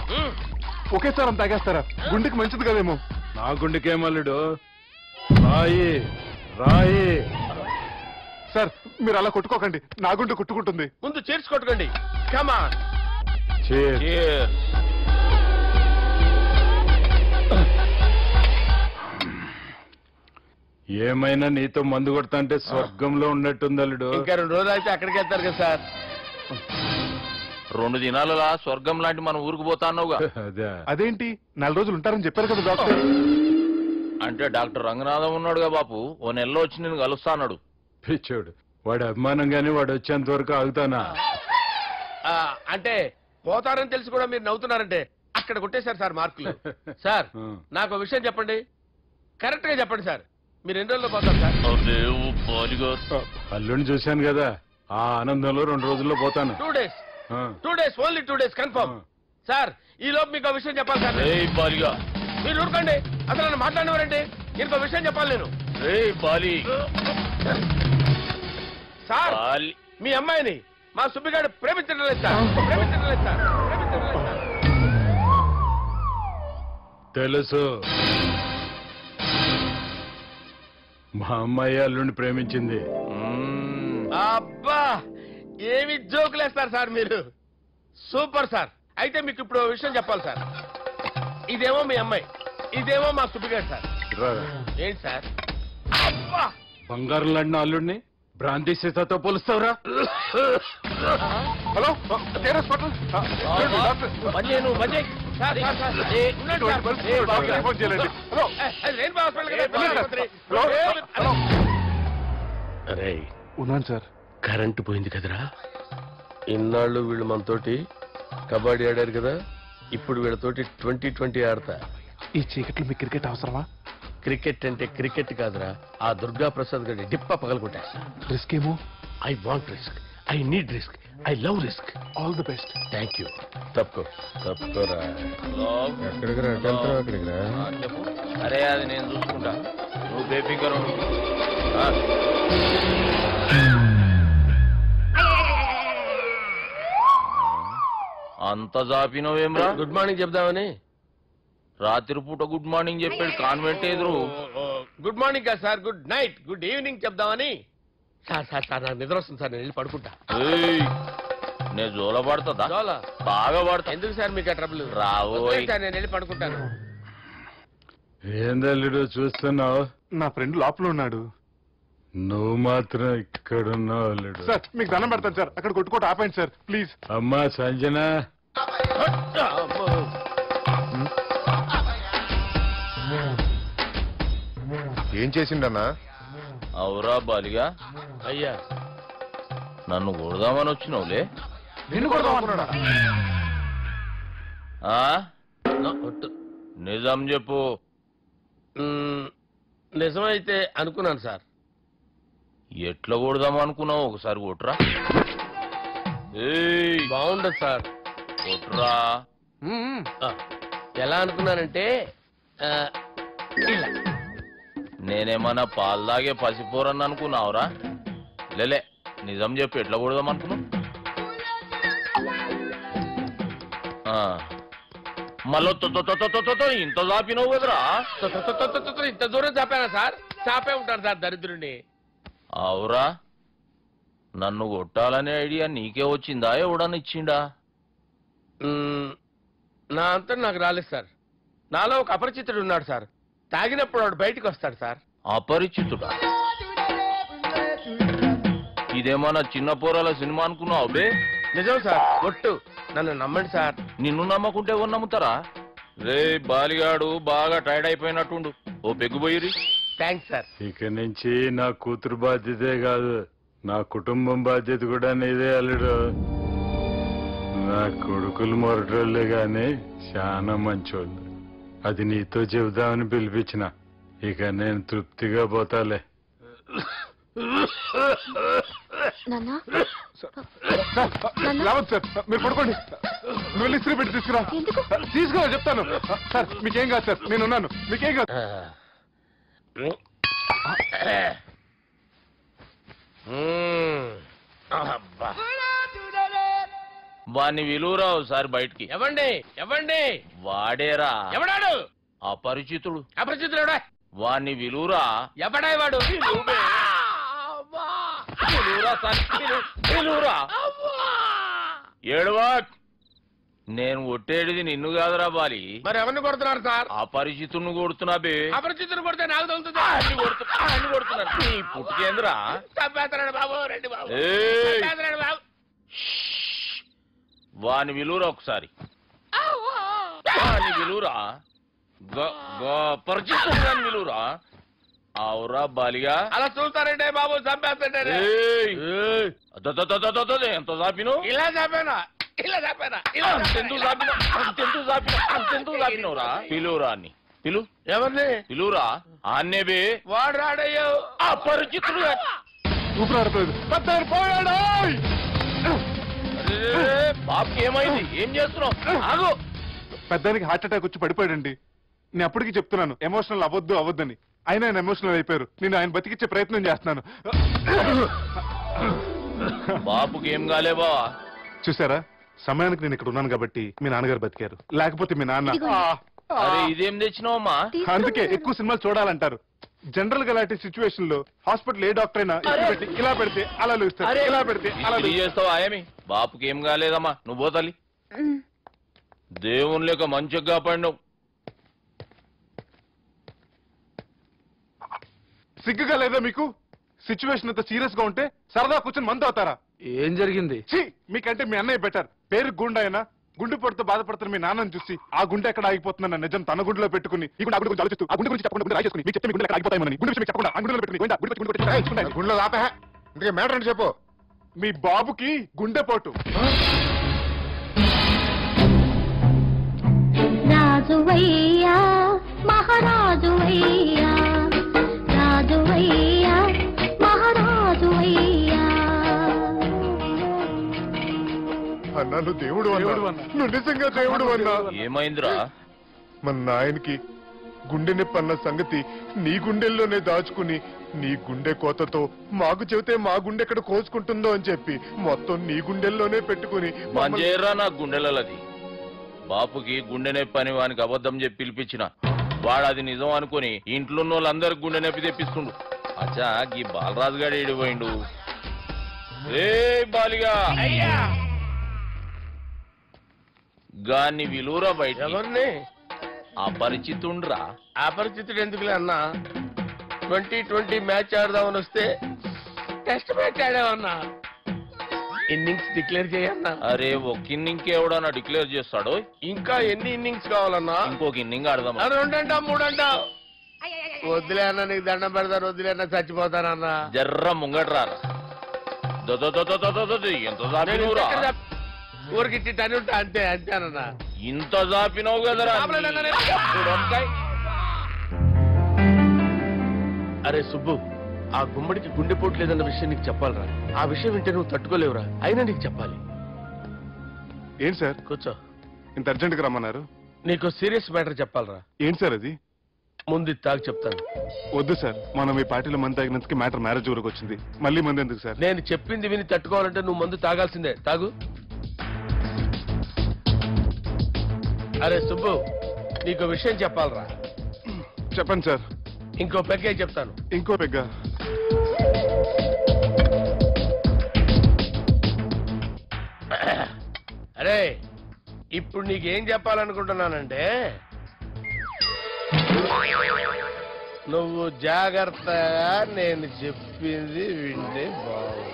ఒకేసారి అంత తాగేస్తారా? గుండెకి మంచిది కదేమో. నా గుండెకేమల్లుడు రాయి రాయి. సార్ మీరు అలా కొట్టుకోకండి, నా గుండె కొట్టుకుంటుంది. ముందు చేర్చి కొట్టుకోండి. కమాన్. ఏమైనా నీతో మందు కొడతా అంటే స్వర్గంలో ఉన్నట్టుంది అల్లుడు. ఇంకా 2 రోజులు అయితే అక్కడికి వెళ్తారు కదా సార్. 2 దినాలలా స్వర్గం లాంటి మన ఊరికి పోతాన్నావుగా. అదేంటి 4 రోజులు ఉంటారని చెప్పారు కదా డాక్టర్. అంటే డాక్టర్ రంగనాథం ఉన్నాడుగా బాపు, ఓ నెలలో వచ్చి నేను కలుస్తా అన్నాడు. పిచ్చోడు, వాడు అభిమానంగానే వాడు వచ్చేంత వరకు ఆగుతానా? అంటే పోతారని తెలిసి కూడా మీరు నవ్వుతున్నారంటే అక్కడ కొట్టేశారు సార్ మార్కులు. సార్ నాకు విషయం చెప్పండి, కరెక్ట్ గా చెప్పండి సార్. మీరు ఎన్ని రోజుల్లో పోతారు సార్? అల్లుడిని చూశాను కదా, ఆ ఆనందంలో 2 రోజుల్లో పోతాను. 2 days. 2 days, only 2 days confirm. Sir ఈ లోపు మీకు విషయం చెప్పాలి సార్. మీరు ఊరుకోండి, అసలు నన్ను మాట్లాడినవారండి. ఇంకో విషయం చెప్పాలి నేను. సార్ మీ అమ్మాయిని మా సుబ్బిగాడు ప్రేమించడం లేదు సార్. ప్రేమించడం లేదు సార్. ప్రేమించడం లేదు సార్. తెలుసు, మా అమ్మాయి అల్లుడిని ప్రేమించింది. అబ్బా ఏమి జోకులేస్తారు సార్ మీరు. Super sir. అయితే మీకు ఇప్పుడు విషయం చెప్పాలి సార్. ఇదేమో మీ అమ్మాయి, ఇదేమో మా సుబ్బిగాడు సార్. ఏంటి సార్? అబ్బా బంగారం లాంటి అల్లుడిని భ్రాంతి సీతతో పోలుస్తావురా? హలో ఉన్నాను సార్. కరెంటు పోయింది కదరా. ఇన్నాళ్ళు వీళ్ళు మనతోటి కబడ్డీ ఆడారు కదా, ఇప్పుడు వీళ్ళతోటి 2020 ఆడతా. ఈ చీకట్లో మీ క్రికెట్ అవసరమా? క్రికెట్ అంటే క్రికెట్ కాదురా, ఆ దుర్గా ప్రసాద్ గారి డిప్ప పగలగొట్టేస్తా. రిస్క్ ఏమో. I want risk, I need risk, I love risk. All the best. Thank you. తప్పుకోరా. ఎక్కడికి రా అక్కడికి రా. చెప్పు. అరే అది నేను చూసుకుంటా, నువ్వు బేఫికర్ ఉండు. అంత జాపినవేమ్రా? గుడ్ మార్నింగ్ చెప్దామని. రాత్రి పూట గుడ్ మార్నింగ్ చెప్పాడు కాన్వెంట్ ఎదురు. గుడ్ మార్నింగ్ కాదు sir, good night, good evening చెప్దామని. సార్ సార్ సార్ నాకు నిద్ర వస్తుంది సార్, నేను వెళ్ళి పడుకుంటా. నేను జోల పడుతుందా? జోల బాగా పడుతుంది. ఎందుకు సార్ మీకు ట్రబుల్? రావు సార్, నేను వెళ్ళి పడుకుంటాను. ఏందల్లుడు చూస్తున్నావు? నా ఫ్రెండ్ లోపల ఉన్నాడు. నువ్వు మాత్రం ఇక్కడున్నావు అల్లుడు. సార్ మీకు దండం పెడతాను సార్, అక్కడ కొట్టుకోట ఆపండి సార్ ప్లీజ్. అమ్మా సంజన, ఏం చేసిండన్నా? అవురా బాలిగా. అయ్యా నన్ను కొడదామని వచ్చినావులే. నిన్ను కొడదామన్నాడా? నిజం చెప్పు. నిజమైతే అనుకున్నాను సార్. ఎట్లా కొడదాం అనుకున్నావు? ఒకసారి కొట్రా. బాగుండదు సార్. కొట్రా. ఎలా అనుకున్నానంటే ఇలా. నేనేమన్నా పాలు తాగే పసిపోరని అనుకున్నావురా? లేలే, నిజం చెప్పు, ఎట్లా కొడదాం అనుకున్నావు? మళ్ళీ ఇంత చాపినావు కదరా? ఇంత దూరం చాపానా సార్? చాపే ఉంటాను సార్ దరిద్రుడిని. అవురా, నన్ను కొట్టాలనే ఐడియా నీకే వచ్చిందా? ఎవడన్నా ఇచ్చిండా? నా అంతా నాకు రాలేదు సార్. నాలో ఒక అపరిచితుడు ఉన్నాడు సార్. తాగినప్పుడు వాడు బయటికి వస్తాడు సార్. అపరిచితుడా? ఇదేమన్నా చిన్న పోరాల సినిమా అనుకున్నావు బే? నిజం సార్, ఒట్టు, నన్ను నమ్మండి సార్. నిన్ను నమ్మకుంటే ఎవరు నమ్ముతారా? రే బాలిగాడు బాగా టైర్డ్ అయిపోయినట్టుండు, ఓ పెగ్గుపోయిరి. Thanks sir. ఇక నుంచి నా కూతురు బాధ్యతే కాదు, నా కుటుంబం బాధ్యత కూడా నీదే అల్లుడు. నా కొడుకులు మొరటోళ్ళే గాని చాలా మంచోళ్ళు. అది నీతో చెబుదామని పిలిపించిన. ఇక నేను తృప్తిగా పోతాలే. లేవద్దు సార్, మీరు పడుకోండి. నువ్వు వెళ్ళి ఇస్త్రీ పెట్టి తీసుకురా. తీసుకురా చెప్తాను సార్. మీకేం కాదు సార్, నేనున్నాను, మీకేం కాదు. వాణ్ణి విలువరావు సార్ బయటికి. ఎవండి ఎవండి? వాడేరా. ఎవడాడు? అపరిచితుడు. అపరిచితుడు వాణ్ణి విలువరా. ఎవడా వాడు? ఏడవా. నేను కొట్టేడిది నిన్ను కాదురా బాలి. మరి ఎవరిని కొడుతున్నారు సార్? అపరిచితుడిని కొడుతున్నా బే. అపరిచితుడు కొడితే నాకు తగులుతుంది. అన్ని కొడుతున్నారు. నీ పుట్టుకేంద్రా? చంపేస్తాడు బాబు, రండి బాబు. బాబు వాని విలువరా ఒకసారి. వాని విలువరా. పరిచితుడు అని విలువరా. అవురా బాలిగా. అలా చూస్తారంటే బాబు, చంపేస్తాడు. ఎంత చాపిను? ఇలా చాపానా? ఇలా చాపానా? అంతెందుకు చాపినవురా? పిలువురా అని. పిలు. ఎవరిని పిలువురా? ఆన్నే బే. వాడు రాడయ్యో. అపరిచితుడు. బాబుకి ఏమైంది? ఏం చేస్తున్నావు? ఆగు. పెద్దానికి హార్ట్ అటాక్ వచ్చి పడిపోయాడండి. నేను అప్పటికి చెప్తున్నాను ఎమోషనల్ అవ్వద్దని. ఆయన ఎమోషనల్ అయిపోయారు. నేను ఆయన బతికిచ్చే ప్రయత్నం చేస్తున్నాను. బాబుకి ఏం కాలే బావా? చూసారా, సమయానికి నేను ఇక్కడ ఉన్నాను కాబట్టి మీ నాన్నగారు బతికారు. లేకపోతే మీ నాన్న. అరే ఇదేం తెచ్చినావమ్మా? అందుకే ఎక్కువ సినిమాలు చూడాలంటారు. జనరల్ గా అలాంటి సిచ్యువేషన్ లో హాస్పిటల్ ఏ డాక్టర్ అయినా ఇలా పెడితే అలా లూస్తారు, ఇలా పెడితే అలా చేస్తావా? ఏమి బాపుకి ఏం కాలేదమ్మా, నువ్వు పోతల్లి. దేవుని లేక మంచిగా కాపాడినావు. సిగ్గుగా లేదా మీకు? సిచ్యువేషన్ అంత సీరియస్ గా ఉంటే సరదా కూర్చొని మందు అవుతారా? ఏం జరిగింది? మీకంటే మీ అన్నయ్య బెటర్. పేరు గుండె అయినా గుండె పొడితో బాధపడుతున్న మీ నాన్నని చూసి ఆ గుండె ఎక్కడ ఆగిపోతుందన్న నిజం తన గుండెలో పెట్టుకుని ఈ గుండె గురించి ఆలోచిస్తూ ఆ గుండె గురించి చెప్పకుండా రాజేసుకుని మీకు చెప్తే మీ గుండె ఎక్కడ ఆగిపోతాయని గుండె విషయం చెప్పకుండా ఆ గుండెలో పెట్టుకుని గుండెలో ఆపే. ఇందుకే మ్యాటర్ అని చెప్పు. మీ బాబుకి గుండెపోటు. రాజువయ్యా మహారాజువయ్యా, రాజువయ్యా మహారాజువయ్యా. అన్నా నువ్వు దేవుడు అన్నా, నువ్వు నిజంగా దేవుడు అన్నా. ఏమైందిరా? మన నాయనకి గుండె నొప్పి అన్న సంగతి నీ గుండెల్లోనే దాచుకుని నీ గుండె కోతతో మాకు చెబితే మా గుండె ఎక్కడ కోసుకుంటుందో అని చెప్పి మొత్తం నీ గుండెల్లోనే పెట్టుకుని మంజేరా నా గుండెలది. బాపుకి గుండె నొప్పి అని వానికి అబద్ధం చెప్పి పిలిపించిన వాడు అది నిజం అనుకుని ఇంట్లో వాళ్ళందరూ గుండె నొప్పి తెప్పిస్తుండు. అచ్చా ఈ బాలరాజు గారు ఏడిపోయిండు. రే బాలిగా గాన్ని విలువరా బయట. అపరిచితుండ్రా. అపరిచితుడు ఎందుకులే అన్నా, 2020 మ్యాచ్ ఆడదామని వస్తే టెస్ట్ మ్యాచ్ ఆడామన్నా. ఇన్నింగ్స్ డిక్లేర్ చేయన్నా. అరే ఒక ఇన్నింగ్ ఎవడన్నా డిక్లేర్ చేస్తాడు? ఇంకా ఎన్ని ఇన్నింగ్స్ కావాలన్నా? ఇంకొక ఇన్నింగ్ ఆడదాం. 2 అంటావు 3 అంటావు. వద్దులే అన్న, నీకు దండం పెడతాను, వద్దులే అన్న, చచ్చిపోతానన్నా. జర్ర ముంగట్రా. ఎంత జాపినవురా? ఊరికిచ్చి టని ఉంటా అంతే అంతేనన్నా. ఇంత జాపినవు కదరా. అరే సుబ్బు, ఆ గుమ్మడికి గుండెపోటు లేదన్న విషయం నీకు చెప్పాలరా. ఆ విషయం వింటే నువ్వు తట్టుకోలేవురా, అయినా నీకు చెప్పాలి. ఏంటి సార్? కూర్చో. ఇంత అర్జెంట్గా రమ్మన్నారు? నీకు సీరియస్ మ్యాటర్ చెప్పాలరా. ఏంటి సార్ అది? ముందు తాగు చెప్తాను. వద్దు సార్, మనం ఈ పార్టీలో మందు తాగినందుకు మ్యాటర్ మ్యారేజ్ వరకు వచ్చింది. మళ్ళీ మందు ఎందుకు సార్? నేను చెప్పింది విని తట్టుకోవాలంటే నువ్వు మందు తాగాల్సిందే. తాగు. అరే సుబ్బు, నీకు విషయం చెప్పాలరా. చెప్పండి సార్. ఇంకో పెగ్గే చెప్తాను. ఇంకో పెగ్గా? అరే ఇప్పుడు నీకేం చెప్పాలనుకుంటున్నానంటే, నువ్వు జాగ్రత్తగా నేను చెప్పింది వింటే బాగు.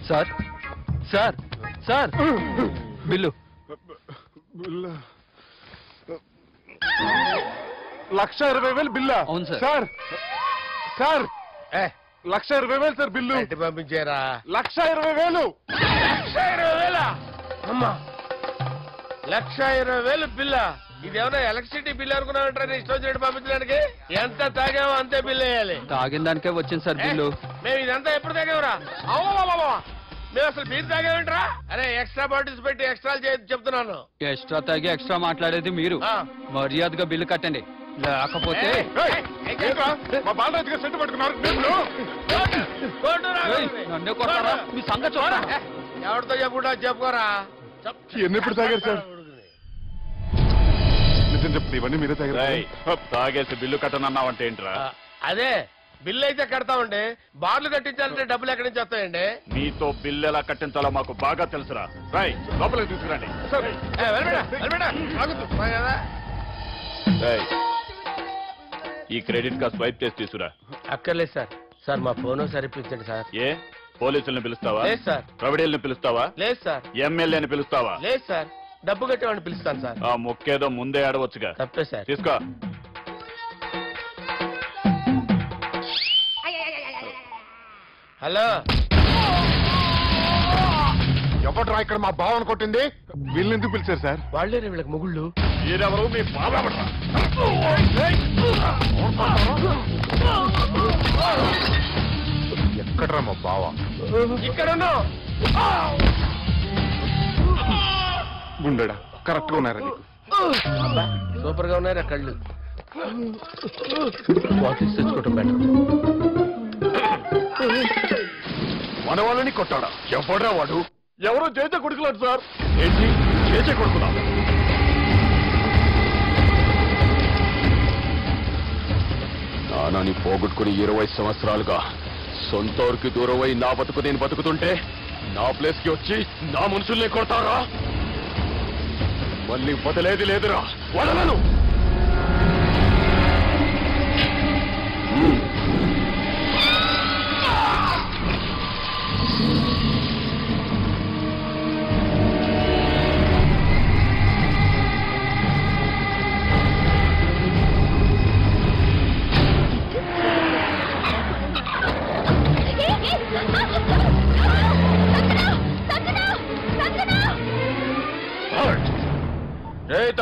Sir sir sir bill. 1,20,000 బిల్లా? అవును sir. Sir sir 1,20,000 sir bill. పంపించారా? 1,20,000. 1,20,000 అమ్మా, 1,20,000 బిల్లా? ఇదేమన్నా ఎలక్ట్రిసిటీ బిల్ అనుకున్నామంటారా? నీ ఇష్టం వచ్చినట్టు పంపించడానికి. ఎంత తాగామో అంతే బిల్లు వేయాలి. తాగిన దానికే వచ్చింది సార్ బిల్లు. మేము ఇదంతా ఎప్పుడు తాగామరా? మేము అసలు బీర్ తాగామేంట్రా? అరే ఎక్స్ట్రా బాటిల్స్ పెట్టి ఎక్స్ట్రా చెప్తున్నాను. ఎక్స్ట్రా తాగి ఎక్స్ట్రా మాట్లాడేది మీరు. మర్యాదగా బిల్లు కట్టండి, లేకపోతే మా బాలరాజు గారు సెట్ పట్టుకున్నారు. నన్నే కొడతారా? మీ సంగతి చూడరా. ఎవరితో చెప్పుకుంటా చెప్పుకోరా. ఎన్నెప్పుడు తాగారు సార్? నిజం చెప్తే ఇవన్నీ మీరే తాగారు. తాగేసి బిల్లు కట్టనన్నావంటే ఏంట్రా? అదే బిల్లు అయితే కడతామండి, బార్లు కట్టించాలంటే డబ్బులు ఎక్కడి నుంచి వస్తాయండి? నీతో బిల్లు ఎలా కట్టించాలో మాకు బాగా తెలుసురా. రై లోపలికి తీసుకురండి. ఈ క్రెడిట్ కార్డ్ స్వైప్ చేసి తీసుకురా. అక్కర్లేదు సార్. సార్ మా ఫోన్ సరిపించండి సార్. ఏ పోలీసుల్ని పిలుస్తావా? లేదు సార్. ప్రొవిడీల్ని పిలుస్తావా? లేదు సార్. ఎమ్మెల్యేని పిలుస్తావా? లేదు సార్. డబ్బు కట్టేవాడిని పిలుస్తాను సార్. ఆ మొక్కేదో ముందే ఆడవచ్చుగా. తప్పే సార్. తీసుకో. హలో, ఎవడ్రా ఇక్కడ మా బావను కొట్టింది? వీళ్ళని ఎందుకు పిలిచారు సార్? వాళ్ళేరే వీళ్ళకి మొగుళ్ళు. మీరెవరు? మీ బాబా. ఎక్కడ్రా మా బావ? ఇక్కడ గుండెడా కరెక్ట్ గా ఉన్నారా నీకు? సూపర్ గా ఉన్నారా కళ్ళు? బాటిల్స్ తెచ్చుకోవటం బెటర్. మన వాళ్ళని కొట్టాడా? ఎవడ్రా వాడు? ఎవరో చేసే కొడుకులాడు సార్. ఏంటి చేసే కొడుకులా? నానాని పోగొట్టుకుని 20 సంవత్సరాలుగా సొంత ఊరికి దూరమై నా బతుకు నేను బతుకుతుంటే నా ప్లేస్ కి వచ్చి నా మనుషుల్ని కొడతారా? మళ్ళీ వదిలేది లేదురా, వదలను.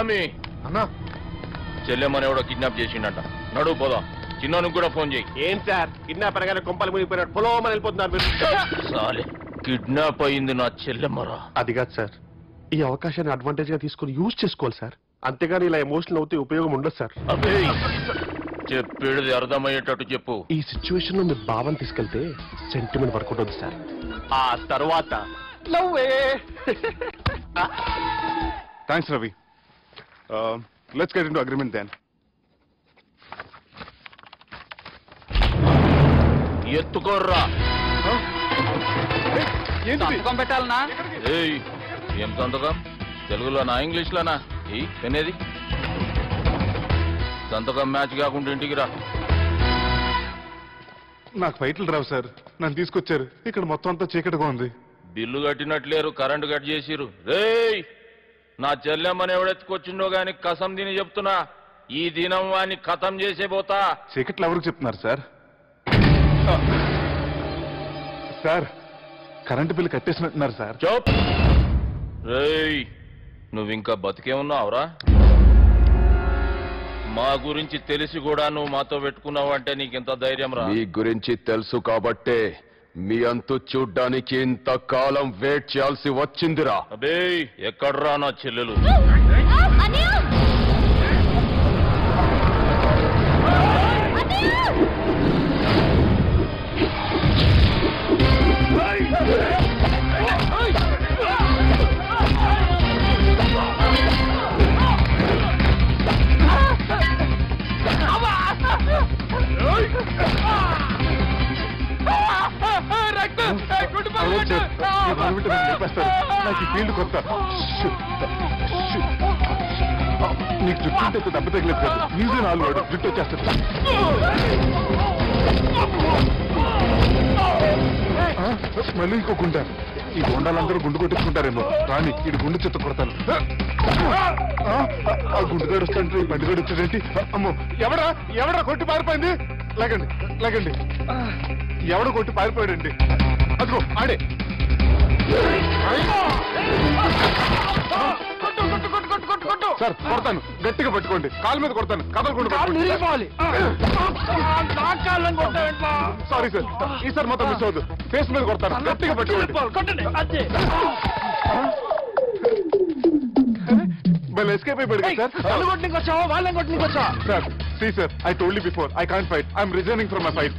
తమ్మి అన్నా చెల్లెమ్మని ఎవడో కిడ్నాప్ చేసిండట. నడువు పోదాం. చిన్నోనికి కూడా ఫోన్ చేయి. ఏం సార్ కిడ్నాప్ అనగానే కొంపలు మునిగిపోయినట్టు పొలోమని వెళ్ళిపోతున్నారు మీరు. సాలే కిడ్నాప్ అయింది నా చెల్లెమ్మరా. అది కాదు సార్, ఈ అవకాశాన్ని అడ్వాంటేజ్ గా తీసుకుని యూజ్ చేసుకోవాలి సార్. అంతేగాని ఇలా ఎమోషనల్ అవుతే ఉపయోగం ఉండదు సార్. అబ్బే చెప్పేది అర్థమయ్యేటట్టు చెప్పు. ఈ సిచ్యువేషన్ లో మీరు భావం తీసుకెళ్తే సెంటిమెంట్ వర్కౌట్ అవుతుంది సార్. ఆ తర్వాత లవ్వే. Thanks Ravi. Let's get into agreement then. ఎత్తుకోర్రా. సంతకం పెట్టాలనా? ఏయ్ ఏం సంతకం? తెలుగులోనా ఇంగ్లీష్లోనా? వినేది సంతకం మ్యాచ్ కాకుండా ఇంటికి రా. నాకు ఫైట్లు రావు సార్, నన్ను తీసుకొచ్చారు. ఇక్కడ మొత్తం అంతా చీకటిగా ఉంది. బిల్లు కట్టినట్లేరు, కరెంటు కట్ చేసిరు. రేయ్ నా చెల్లెమ్మని ఎవడెత్తుకొచ్చిండో గాని కసం తిని చెప్తున్నా, ఈ దినం వాడిని ఖతం చేసే పోతా. చీకట్లు ఎవరికి చెప్తున్నారు సార్? సార్ కరెంటు బిల్లు కట్టేసినట్టున్నారు సార్. చోప్. రేయ్ నువ్వింకా బతికే ఉన్నావురా? మా గురించి తెలిసి కూడా నువ్వు మాతో పెట్టుకున్నావు అంటే నీకెంత ధైర్యం రా? మీ గురించి తెలుసు కాబట్టే మీ అంతు చూడ్డానికి ఇంతకాలం వెయిట్ చేయాల్సి వచ్చిందిరా. అబే ఎక్కడ్రా నా చెల్లెలు? నాకు ఈ ఫీల్డ్ కొత్త. నీకు జుట్టు ఉంటే దెబ్బ తగిలేదు కదా, ఈజీ నాలుగు వాడు జుట్టు వచ్చేస్తుంది. మళ్ళీ ఇంకోకుండా ఈ గుండాలందరూ గుండు కొట్టుకుంటారేమో, కానీ ఈ గుండు చెత్త కొడతాను. ఆ గుండుగాడు వస్తాంటే ఈ బండిగాడు వచ్చాడేంటి? అమ్మో ఎవడా కొట్టి పారిపోయింది? లాగండి లాగండి. ఎవడ కొట్టి పారిపోయాడండి? అదిగో ఆడే. సార్ కొడతాను, గట్టిగా పట్టుకోండి. కాలు మీద కొడతాను, కదలకుండా. సారీ సార్, ఈసారి మొత్తం మిస్ అవ్వదు. ఫేస్ మీద కొడతాను, గట్టిగా పట్టుకోండి. మళ్ళీ ఎస్కేప్ అయిపోయాడు సార్. వాళ్ళని కొట్టుకు వచ్చావా? Sir see sir, I told you before, I can't fight. I'm resigning from my fight.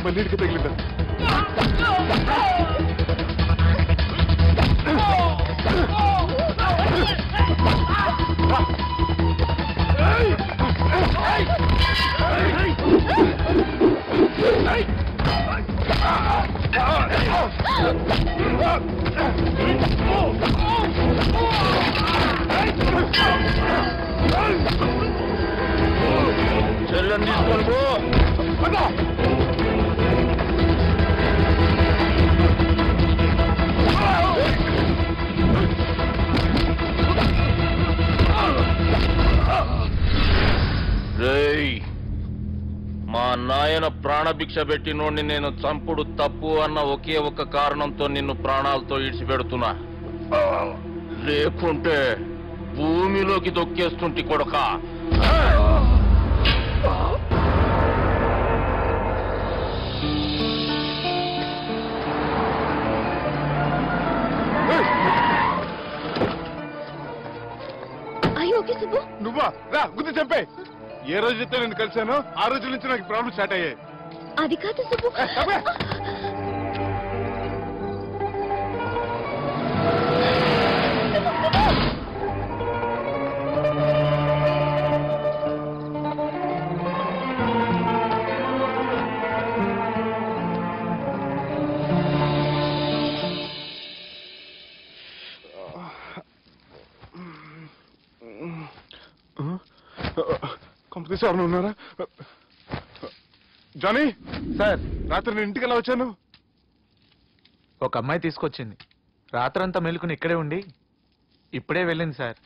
మళ్ళీ ఇడికి తగిలిందా? చెల్లెని తీసుకొని పో. రేయ్ మా నాయన ప్రాణభిక్ష పెట్టినోడిని నేను చంపుడు తప్పు అన్న ఒకే ఒక కారణంతో నిన్ను ప్రాణాలతో ఇడిచిపెడుతున్నా. లేకుంటే భూమిలోకి దొక్కేస్తుంటి కొడక. నువ్వా? రా గుద్ది చంపే. ఏ రోజైతే నేను కలిశానో ఆ రోజు నుంచి నాకు ప్రాబ్లం స్టార్ట్ అయ్యాయి. అది కాదు సుబ్బు. కంపెనీ ఎవరైనా ఉన్నారా? జానీ సార్, రాత్రి నేను ఇంటికి ఎలా వచ్చాను? ఒక అమ్మాయి తీసుకొచ్చింది. రాత్రంతా మెలుకుని ఇక్కడే ఉండి ఇప్పుడే వెళ్ళింది సార్.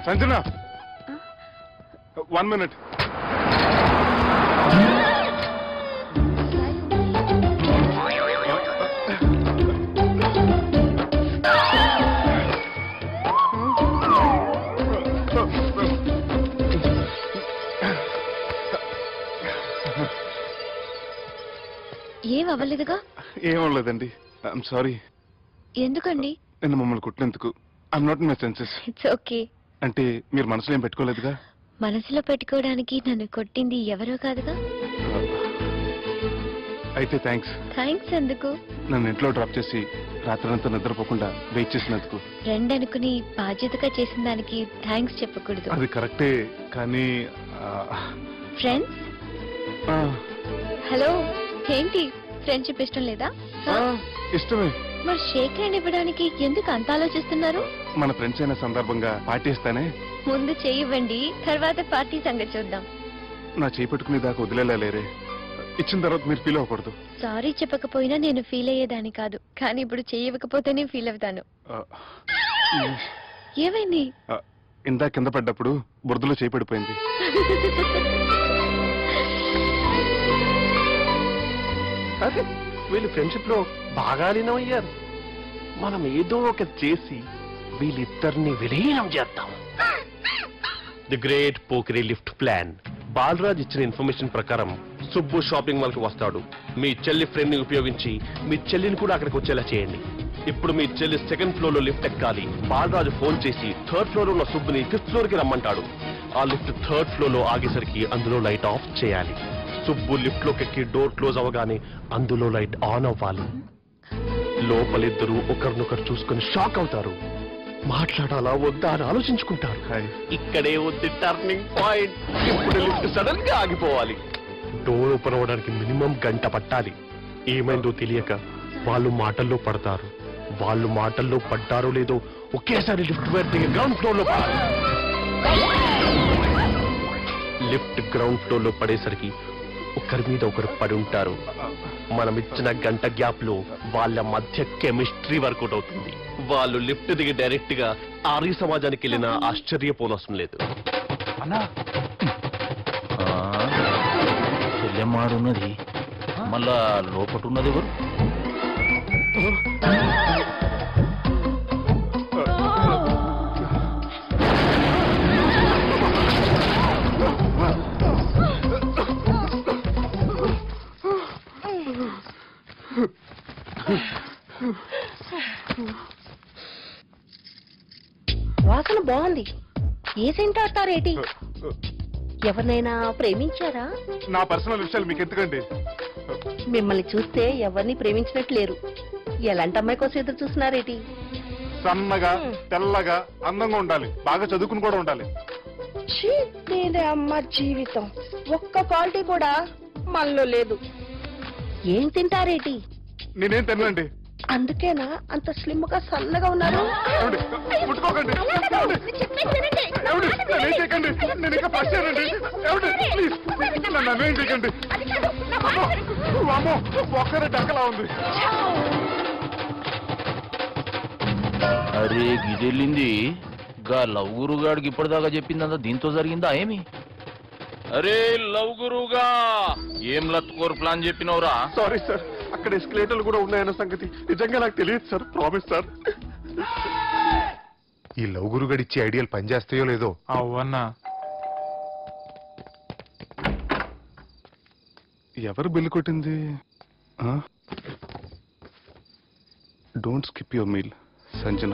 సంజన 1 minute. ఏం అవ్వలేదుగా? ఏం అవ్వలేదండి. I'm sorry. ఎందుకండి? నేను మమ్మల్ని కుట్టినందుకు I'm not in my senses. It's okay. అంటే మీరు మనసులో ఏం పెట్టుకోలేదుగా? మనసులో పెట్టుకోవడానికి నన్ను కొట్టింది ఎవరో కాదుగా. అయితే థ్యాంక్స్. థ్యాంక్స్ ఎందుకు? నన్ను ఇంట్లో డ్రాప్ చేసి రాత్రంతా నిద్రపోకుండా వెయిట్ చేసినందుకు. ఫ్రెండ్ అనుకుని బాధ్యతగా చేసిన దానికి థ్యాంక్స్ చెప్పకూడదు. అది కరెక్టే, కానీ ఫ్రెండ్స్ హలో, ఏంటి ఫ్రెండ్షిప్ ఇష్టం లేదా? ఇష్టమే. మరి షేక్ హ్యాండ్ ఇవ్వడానికి ఎందుకు అంత ఆలోచిస్తున్నారు? మన ఫ్రెండ్స్ అయిన సందర్భంగా పార్టీ ఇస్తానే. ముందు చెయ్యివ్వండి, తర్వాత పార్టీ సంగతి చూద్దాం. నా చేయి పట్టుకునే దాకా వదిలేలా లేరే. ఇచ్చిన తర్వాత మీరు ఫీల్ అవ్వకూడదు. సారీ చెప్పకపోయినా నేను ఫీల్ అయ్యేదాన్ని కాదు, కానీ ఇప్పుడు చెయ్యకపోతేనే ఫీల్ అవుతాను. ఏమైంది? ఇందా కింద పడ్డప్పుడు బురదలో చేయి పడిపోయింది. అదే వీళ్ళు ఫ్రెండ్షిప్ లో బాగా లీనమయ్యారు. మనం ఏదో ఒకటి చేసి వీళ్ళిద్దరిని విలీనం చేద్దాం. The great pokery lift plan. Balraj ఇచ్చిన ఇన్ఫర్మేషన్ ప్రకారం సుబ్బు షాపింగ్ మాల్ కి వస్తాడు. మీ చెల్లి ఫ్రెండ్ ని ఉపయోగించి మీ చెల్లిని కూడా అక్కడికి వచ్చేలా చేయండి. ఇప్పుడు మీ చెల్లి 2nd ఫ్లోర్ లో లిఫ్ట్ ఎక్కాలి. బాలరాజు ఫోన్ చేసి 3rd ఫ్లోర్ లో ఉన్న సుబ్బుని 5th ఫ్లోర్ కి రమ్మంటాడు. ఆ లిఫ్ట్ 3rd ఫ్లోర్ లో ఆగేసరికి అందులో లైట్ ఆఫ్ చేయాలి. సుబ్బు లిఫ్ట్ లోకి ఎక్కి డోర్ క్లోజ్ అవ్వగానే అందులో లైట్ ఆన్ అవ్వాలి. లోపలిద్దరూ ఒకరినొకరు చూసుకుని షాక్ అవుతారు. మాట్లాడాలా వద్దా అని ఆలోచించుకుంటారు. ఇక్కడే ఉంది టర్నింగ్ పాయింట్. ఇప్పుడు లిఫ్ట్ సడన్ గా ఆగిపోవాలి. డోర్ ఓపెన్ అవ్వడానికి మినిమం గంట పట్టాలి. ఏమైందో తెలియక వాళ్ళు మాటల్లో పడతారు. వాళ్ళు మాటల్లో పడ్డారో లేదో ఒకేసారి లిఫ్ట్ వేర్ గ్రౌండ్ ఫ్లోర్ లో పడాలి. లిఫ్ట్ గ్రౌండ్ ఫ్లోర్ లో పడేసరికి ఒకరి మీద ఒకరు పడి ఉంటారు. మనం ఇచ్చిన గంట గ్యాప్ లో వాళ్ళ మధ్య కెమిస్ట్రీ వర్కౌట్ అవుతుంది. వాళ్ళు లిఫ్ట్ దిగి డైరెక్ట్ గా ఆర్య సమాజానికి వెళ్ళినా ఆశ్చర్యపోనవసరం లేదు. చెల్లెమ్మాడున్నది, మళ్ళా లోపటున్నది ఎవరు? వాసన బాగుంది. ఏ సెంట్ ఆడతారేటి? ఎవరినైనా ప్రేమించారా? నా పర్సనల్ విషయాలు మీకు ఎందుకండి? మిమ్మల్ని చూస్తే ఎవరిని ప్రేమించినట్టు లేరు. ఎలాంటి అమ్మాయి కోసం ఎదురు చూస్తున్నారేటి? సన్నగా, తెల్లగా, అందంగా ఉండాలి. బాగా చదువుకుని కూడా ఉండాలి. నేనే అమ్మ జీవితం. ఒక్క క్వాలిటీ కూడా మనలో లేదు. ఏం తింటారేటి? నేనేం తినండి. అందుకేనా అంత స్లిమ్ గా సన్నగా ఉన్నారు? ముట్టుకోకండి. నేనేం చేయకండి. నేను ఇంకా ఫస్ట్ చేయనండి. ప్లీజ్ నన్ను ఏం చేయకండి. అమ్మో, ఒక్కరే డక్కలా ఉంది. అరే గిదెళ్ళింది. గా లవ్ గురుగాడికి ఇప్పటిదాకా చెప్పిందంతా దీంతో జరిగిందా ఏమి? అరే లవ్ గురుగా, ఏం లత్కోర్ ప్లాన్ చెప్పినవురా? సారీ సార్, అక్కడ ఎస్కలేటర్లు కూడా ఉన్నాయన్న సంగతి నిజంగా నాకు తెలియదు సార్. Promise sir. ఈ లవ్ గురుగడి ఇచ్చే ఐడియాలు పనిచేస్తాయో లేదో. అవ్వన్నా, ఎవరు బిల్లు కొట్టింది? Don't skip your meal Sanjana.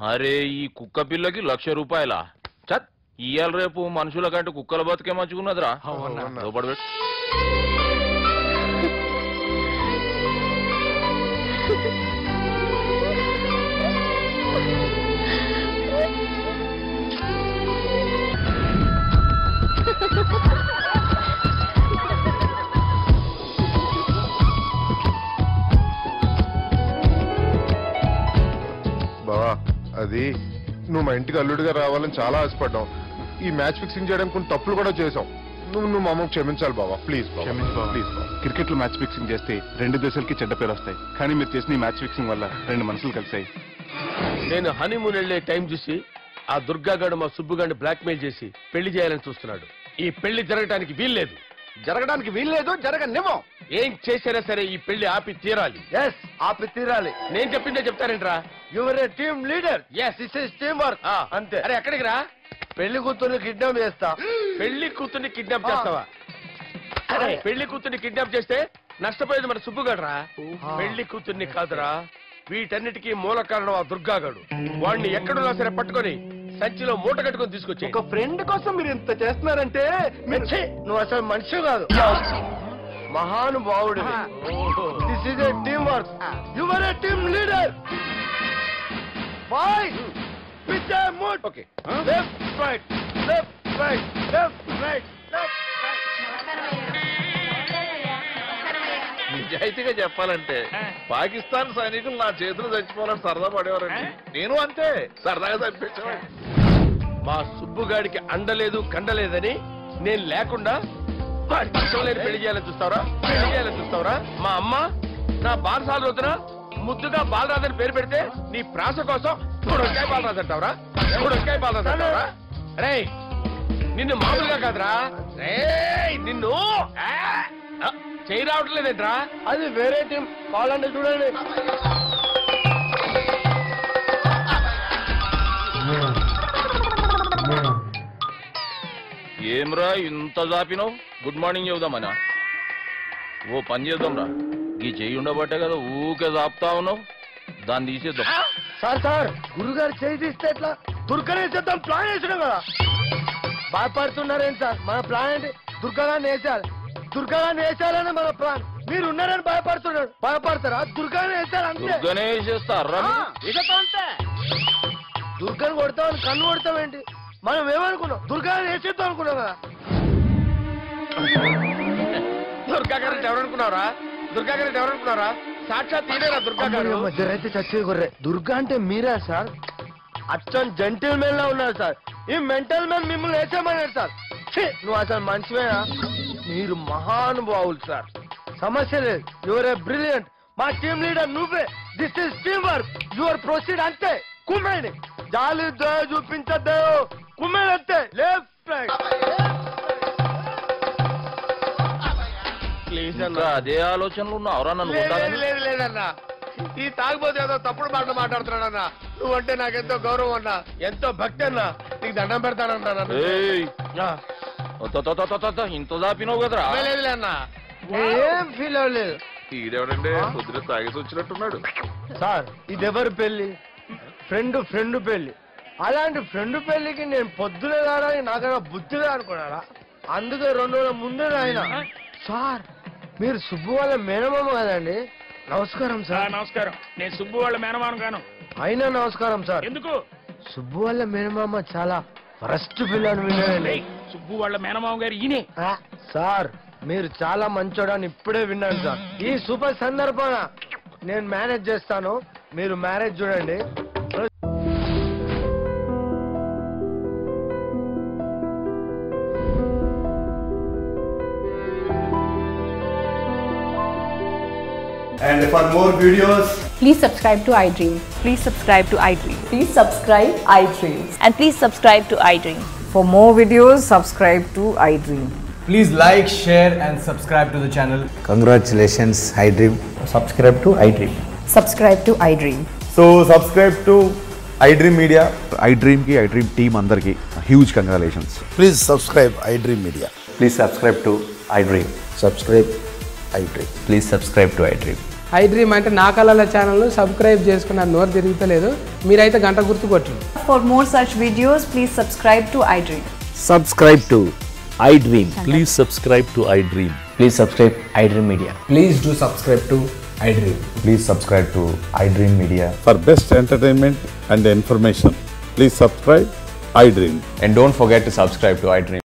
అరే ఈ కుక్క పిల్లకి 1,00,000 రూపాయలా? చత్, ఇయ్యాల రేపు మనుషుల కంటే కుక్కల బతికే మంచుకున్నదిరా. లోపడబెట్టు. బావా, అది నువ్వు మా ఇంటికి అల్లుడిగా రావాలని చాలా ఆశపడ్డావు. ఈ మ్యాచ్ ఫిక్సింగ్ చేయడానికి కొన్ని తప్పులు కూడా చేసాం. నువ్వు మా అమ్మకు క్షమించాలి బాబా, ప్లీజ్ క్షమించు బాబా, ప్లీజ్ బాబా. క్రికెట్ లో మ్యాచ్ ఫిక్సింగ్ చేస్తే 2 దేశాలకి చెడ్డ పేరు వస్తాయి, కానీ మీరు చేసిన ఈ మ్యాచ్ ఫిక్సింగ్ వల్ల 2 మనసులు కలిసాయి. నేను హనీమూన్ వెళ్లే టైం చూసి ఆ దుర్గాగాడు మా సుబ్బుగాడిని బ్లాక్మెయిల్ చేసి పెళ్లి చేయాలని చూస్తున్నాడు. ఈ పెళ్లి జరగడానికి వీల్లేదు. జరగనివ్వం. ఏం చేసినా సరే ఈ పెళ్లి ఆపి తీరాలి. ఆపి తీరాలి. నేను చెప్పిందే చెప్తారేంట్రా? You're A team leader. This is teamwork. అంతే. అరే ఎక్కడికి రా? పెళ్లి కూతుర్ని కిడ్నాప్ చేస్తా. పెళ్లి కూతుర్ని కిడ్నాప్ చేస్తావా? అరే పెళ్లి కూతుర్ని కిడ్నాప్ చేస్తే నష్టపోయేది మన సుబ్బుగాడరా. పెళ్లి కూతుర్ని కాదురా, వీటన్నిటికీ మూల కారణం ఆ దుర్గాగాడు. వాడిని ఎక్కడున్నా సరే పట్టుకొని సంచిలో మూట కట్టుకొని తీసుకొచ్చి. ఒక ఫ్రెండ్ కోసం మీరు ఇంత చేస్తున్నారంటే నువ్వు అసలు మనిషి కాదు, మహానుభావుడు. This is a team work. Your A team leader. Boy with a mood. Okay, left right left right left right left right. నిజాయితీగా చెప్పాలంటే పాకిస్తాన్ సైనికులు నా చేతులు చచ్చిపోవాలని సరదా పడేవారండి. నేను అంతే సరదాగా చంపించేవాడిని. మా సుబ్బుగాడికి అండలేదు కండలేదని నేను లేకుండా పెళ్లి చేయాలని చూస్తావరా? మా అమ్మ నా బాలసాల రోజున ముద్దుగా బాలరాజు అని పేరు పెడితే నీ ప్రాస కోసం గుడొక్కాయ బాలరాజు అంటావరా? గుడొక్కాయ బాలరాజు అంటావరా? రే నిన్ను మామూలుగా కాదురా, రే నిన్ను చేయి రావట్లేదేంట్రా? అది వేరే టీం కావాలంటే చూడండి. ఏమ్రా ఇంత జాపినావు? Good morning చెబుదామనా? ఓ పని చేద్దాం రా, ఈ చెయ్యి ఉండబట్టే కదా ఊకే జాపుతా ఉన్నావు, దాన్ని తీసేద్దాం. సార్ గురుగారు చేయి తీస్తే ఎట్లా? దుర్గనేసేద్దాం ప్లాన్ వేసినాం కదా. భయపడుతున్నారేంటి సార్? మన ప్లాన్ ఏంటి? దుర్గాన్ని వేసేయాలి. దుర్గాన్ని వేసేయాలని మన ప్లాన్. మీరు ఉన్నారని భయపడుతున్నాడు. భయపడతారా? దుర్గాన్ని వేసేయాలి అంతే. దుర్గనే వేసేస్తారా? అంతే. దుర్గాన్ని కొడతామని కన్ను కొడతామేంటి? మనం ఏమనుకున్నాం? దుర్గాన్ని వేసేద్దాం అనుకున్నాం కదా. దుర్గా గారు ఎవరనుకున్నారా? దుర్గా గారు ఎవరనుకున్నారా? సాక్షాత్ తీరేరా దుర్గా గారు. మధ్యరైతే చచ్చే గొర్రె. దుర్గా అంటే మీరా సార్? అచ్చం జెంటిల్ మెన్ లా ఉన్నారు సార్. ఈ మెంటల్ మెన్ మిమ్మల్ని వేసేమన్నారు సార్. నువ్వు అసలు మనిషివేనా? మీరు మహానుభావులు సార్, సమస్య లేదు. Your a brilliant. మా టీమ్ లీడర్ నువ్వే. This is team work. Your proceed అంతే. కుమ్మేని జాలి దయ చూపించద్దు. కుమ్మేని అంతే. Left right. ప్లీజ్ అన్న, అదే ఆలోచనలు ఉన్నావురా? నన్ను లేదన్నా, ఈ తాగిపోతే ఏదో తప్పుడు మాట మాట్లాడుతున్నాడన్నా. నువ్వంటే నాకెంతో గౌరవం అన్నా, ఎంతో భక్తి అన్నా. నీకు దండం పెడతానన్నా. ఇంత దాపినావు కదరా? లేదులే అన్నా, ఏం ఫీల్ అవ్వలేదు. ఈడెవడంటే పొద్దున తాగేసి వచ్చినట్టున్నాడు. సార్ ఇది ఎవరు పెళ్లి? ఫ్రెండ్ పెళ్లి. అలాంటి ఫ్రెండ్ పెళ్లికి నేను పొద్దునే రావడానికి నాకన్నా బుద్ధిగా అనుకున్నారా? అందుకే 2 రోజుల ముందే ఆయన. సార్ మీరు సుబ్బు వాళ్ళ మేనమామ కదండి? నమస్కారం సార్. నమస్కారం. నేను సుబ్బు వాళ్ళ మేనమామ గాను. అయినా నమస్కారం సార్. ఎందుకు? సుబ్బు వాళ్ళ మేనమామ చాలా ఫస్ట్ పిల్లని విన్నానండి. సుబ్బు వాళ్ళ మేనమామ గారు ఈయనే. సార్ మీరు చాలా మంచోడని ఇప్పుడే విన్నాను సార్. ఈ సూపర్ సందర్భాన నేను మేనేజ్ చేస్తాను, మీరు మ్యారేజ్ చూడండి. And for more videos, please subscribe to iDream. Please subscribe to iDream. Please subscribe iDream. And please subscribe to iDream. For more videos, subscribe to iDream. please like, share and subscribe to the channel. Congratulations, iDream. Subscribe to iDream. Subscribe to iDream. So subscribe to iDream Media. iDream ki iDream team andarki huge congratulations. Please subscribe iDream Media. Please subscribe to iDream. Subscribe iDream. Please subscribe to iDream. iDream అంటే నా కళల ఛానల్ సబ్స్క్రైబ్ చేసుకున్న నోరు తిరుగుతలేదు, మీరైతే గంట గుర్తు కొట్టండి. For more such videos, please subscribe to iDream. Subscribe to iDream. Please subscribe to iDream. Please subscribe iDream Media. Please do subscribe to iDream. Please subscribe to iDream Media. For best entertainment and information, please subscribe iDream. And don't forget to subscribe to iDream.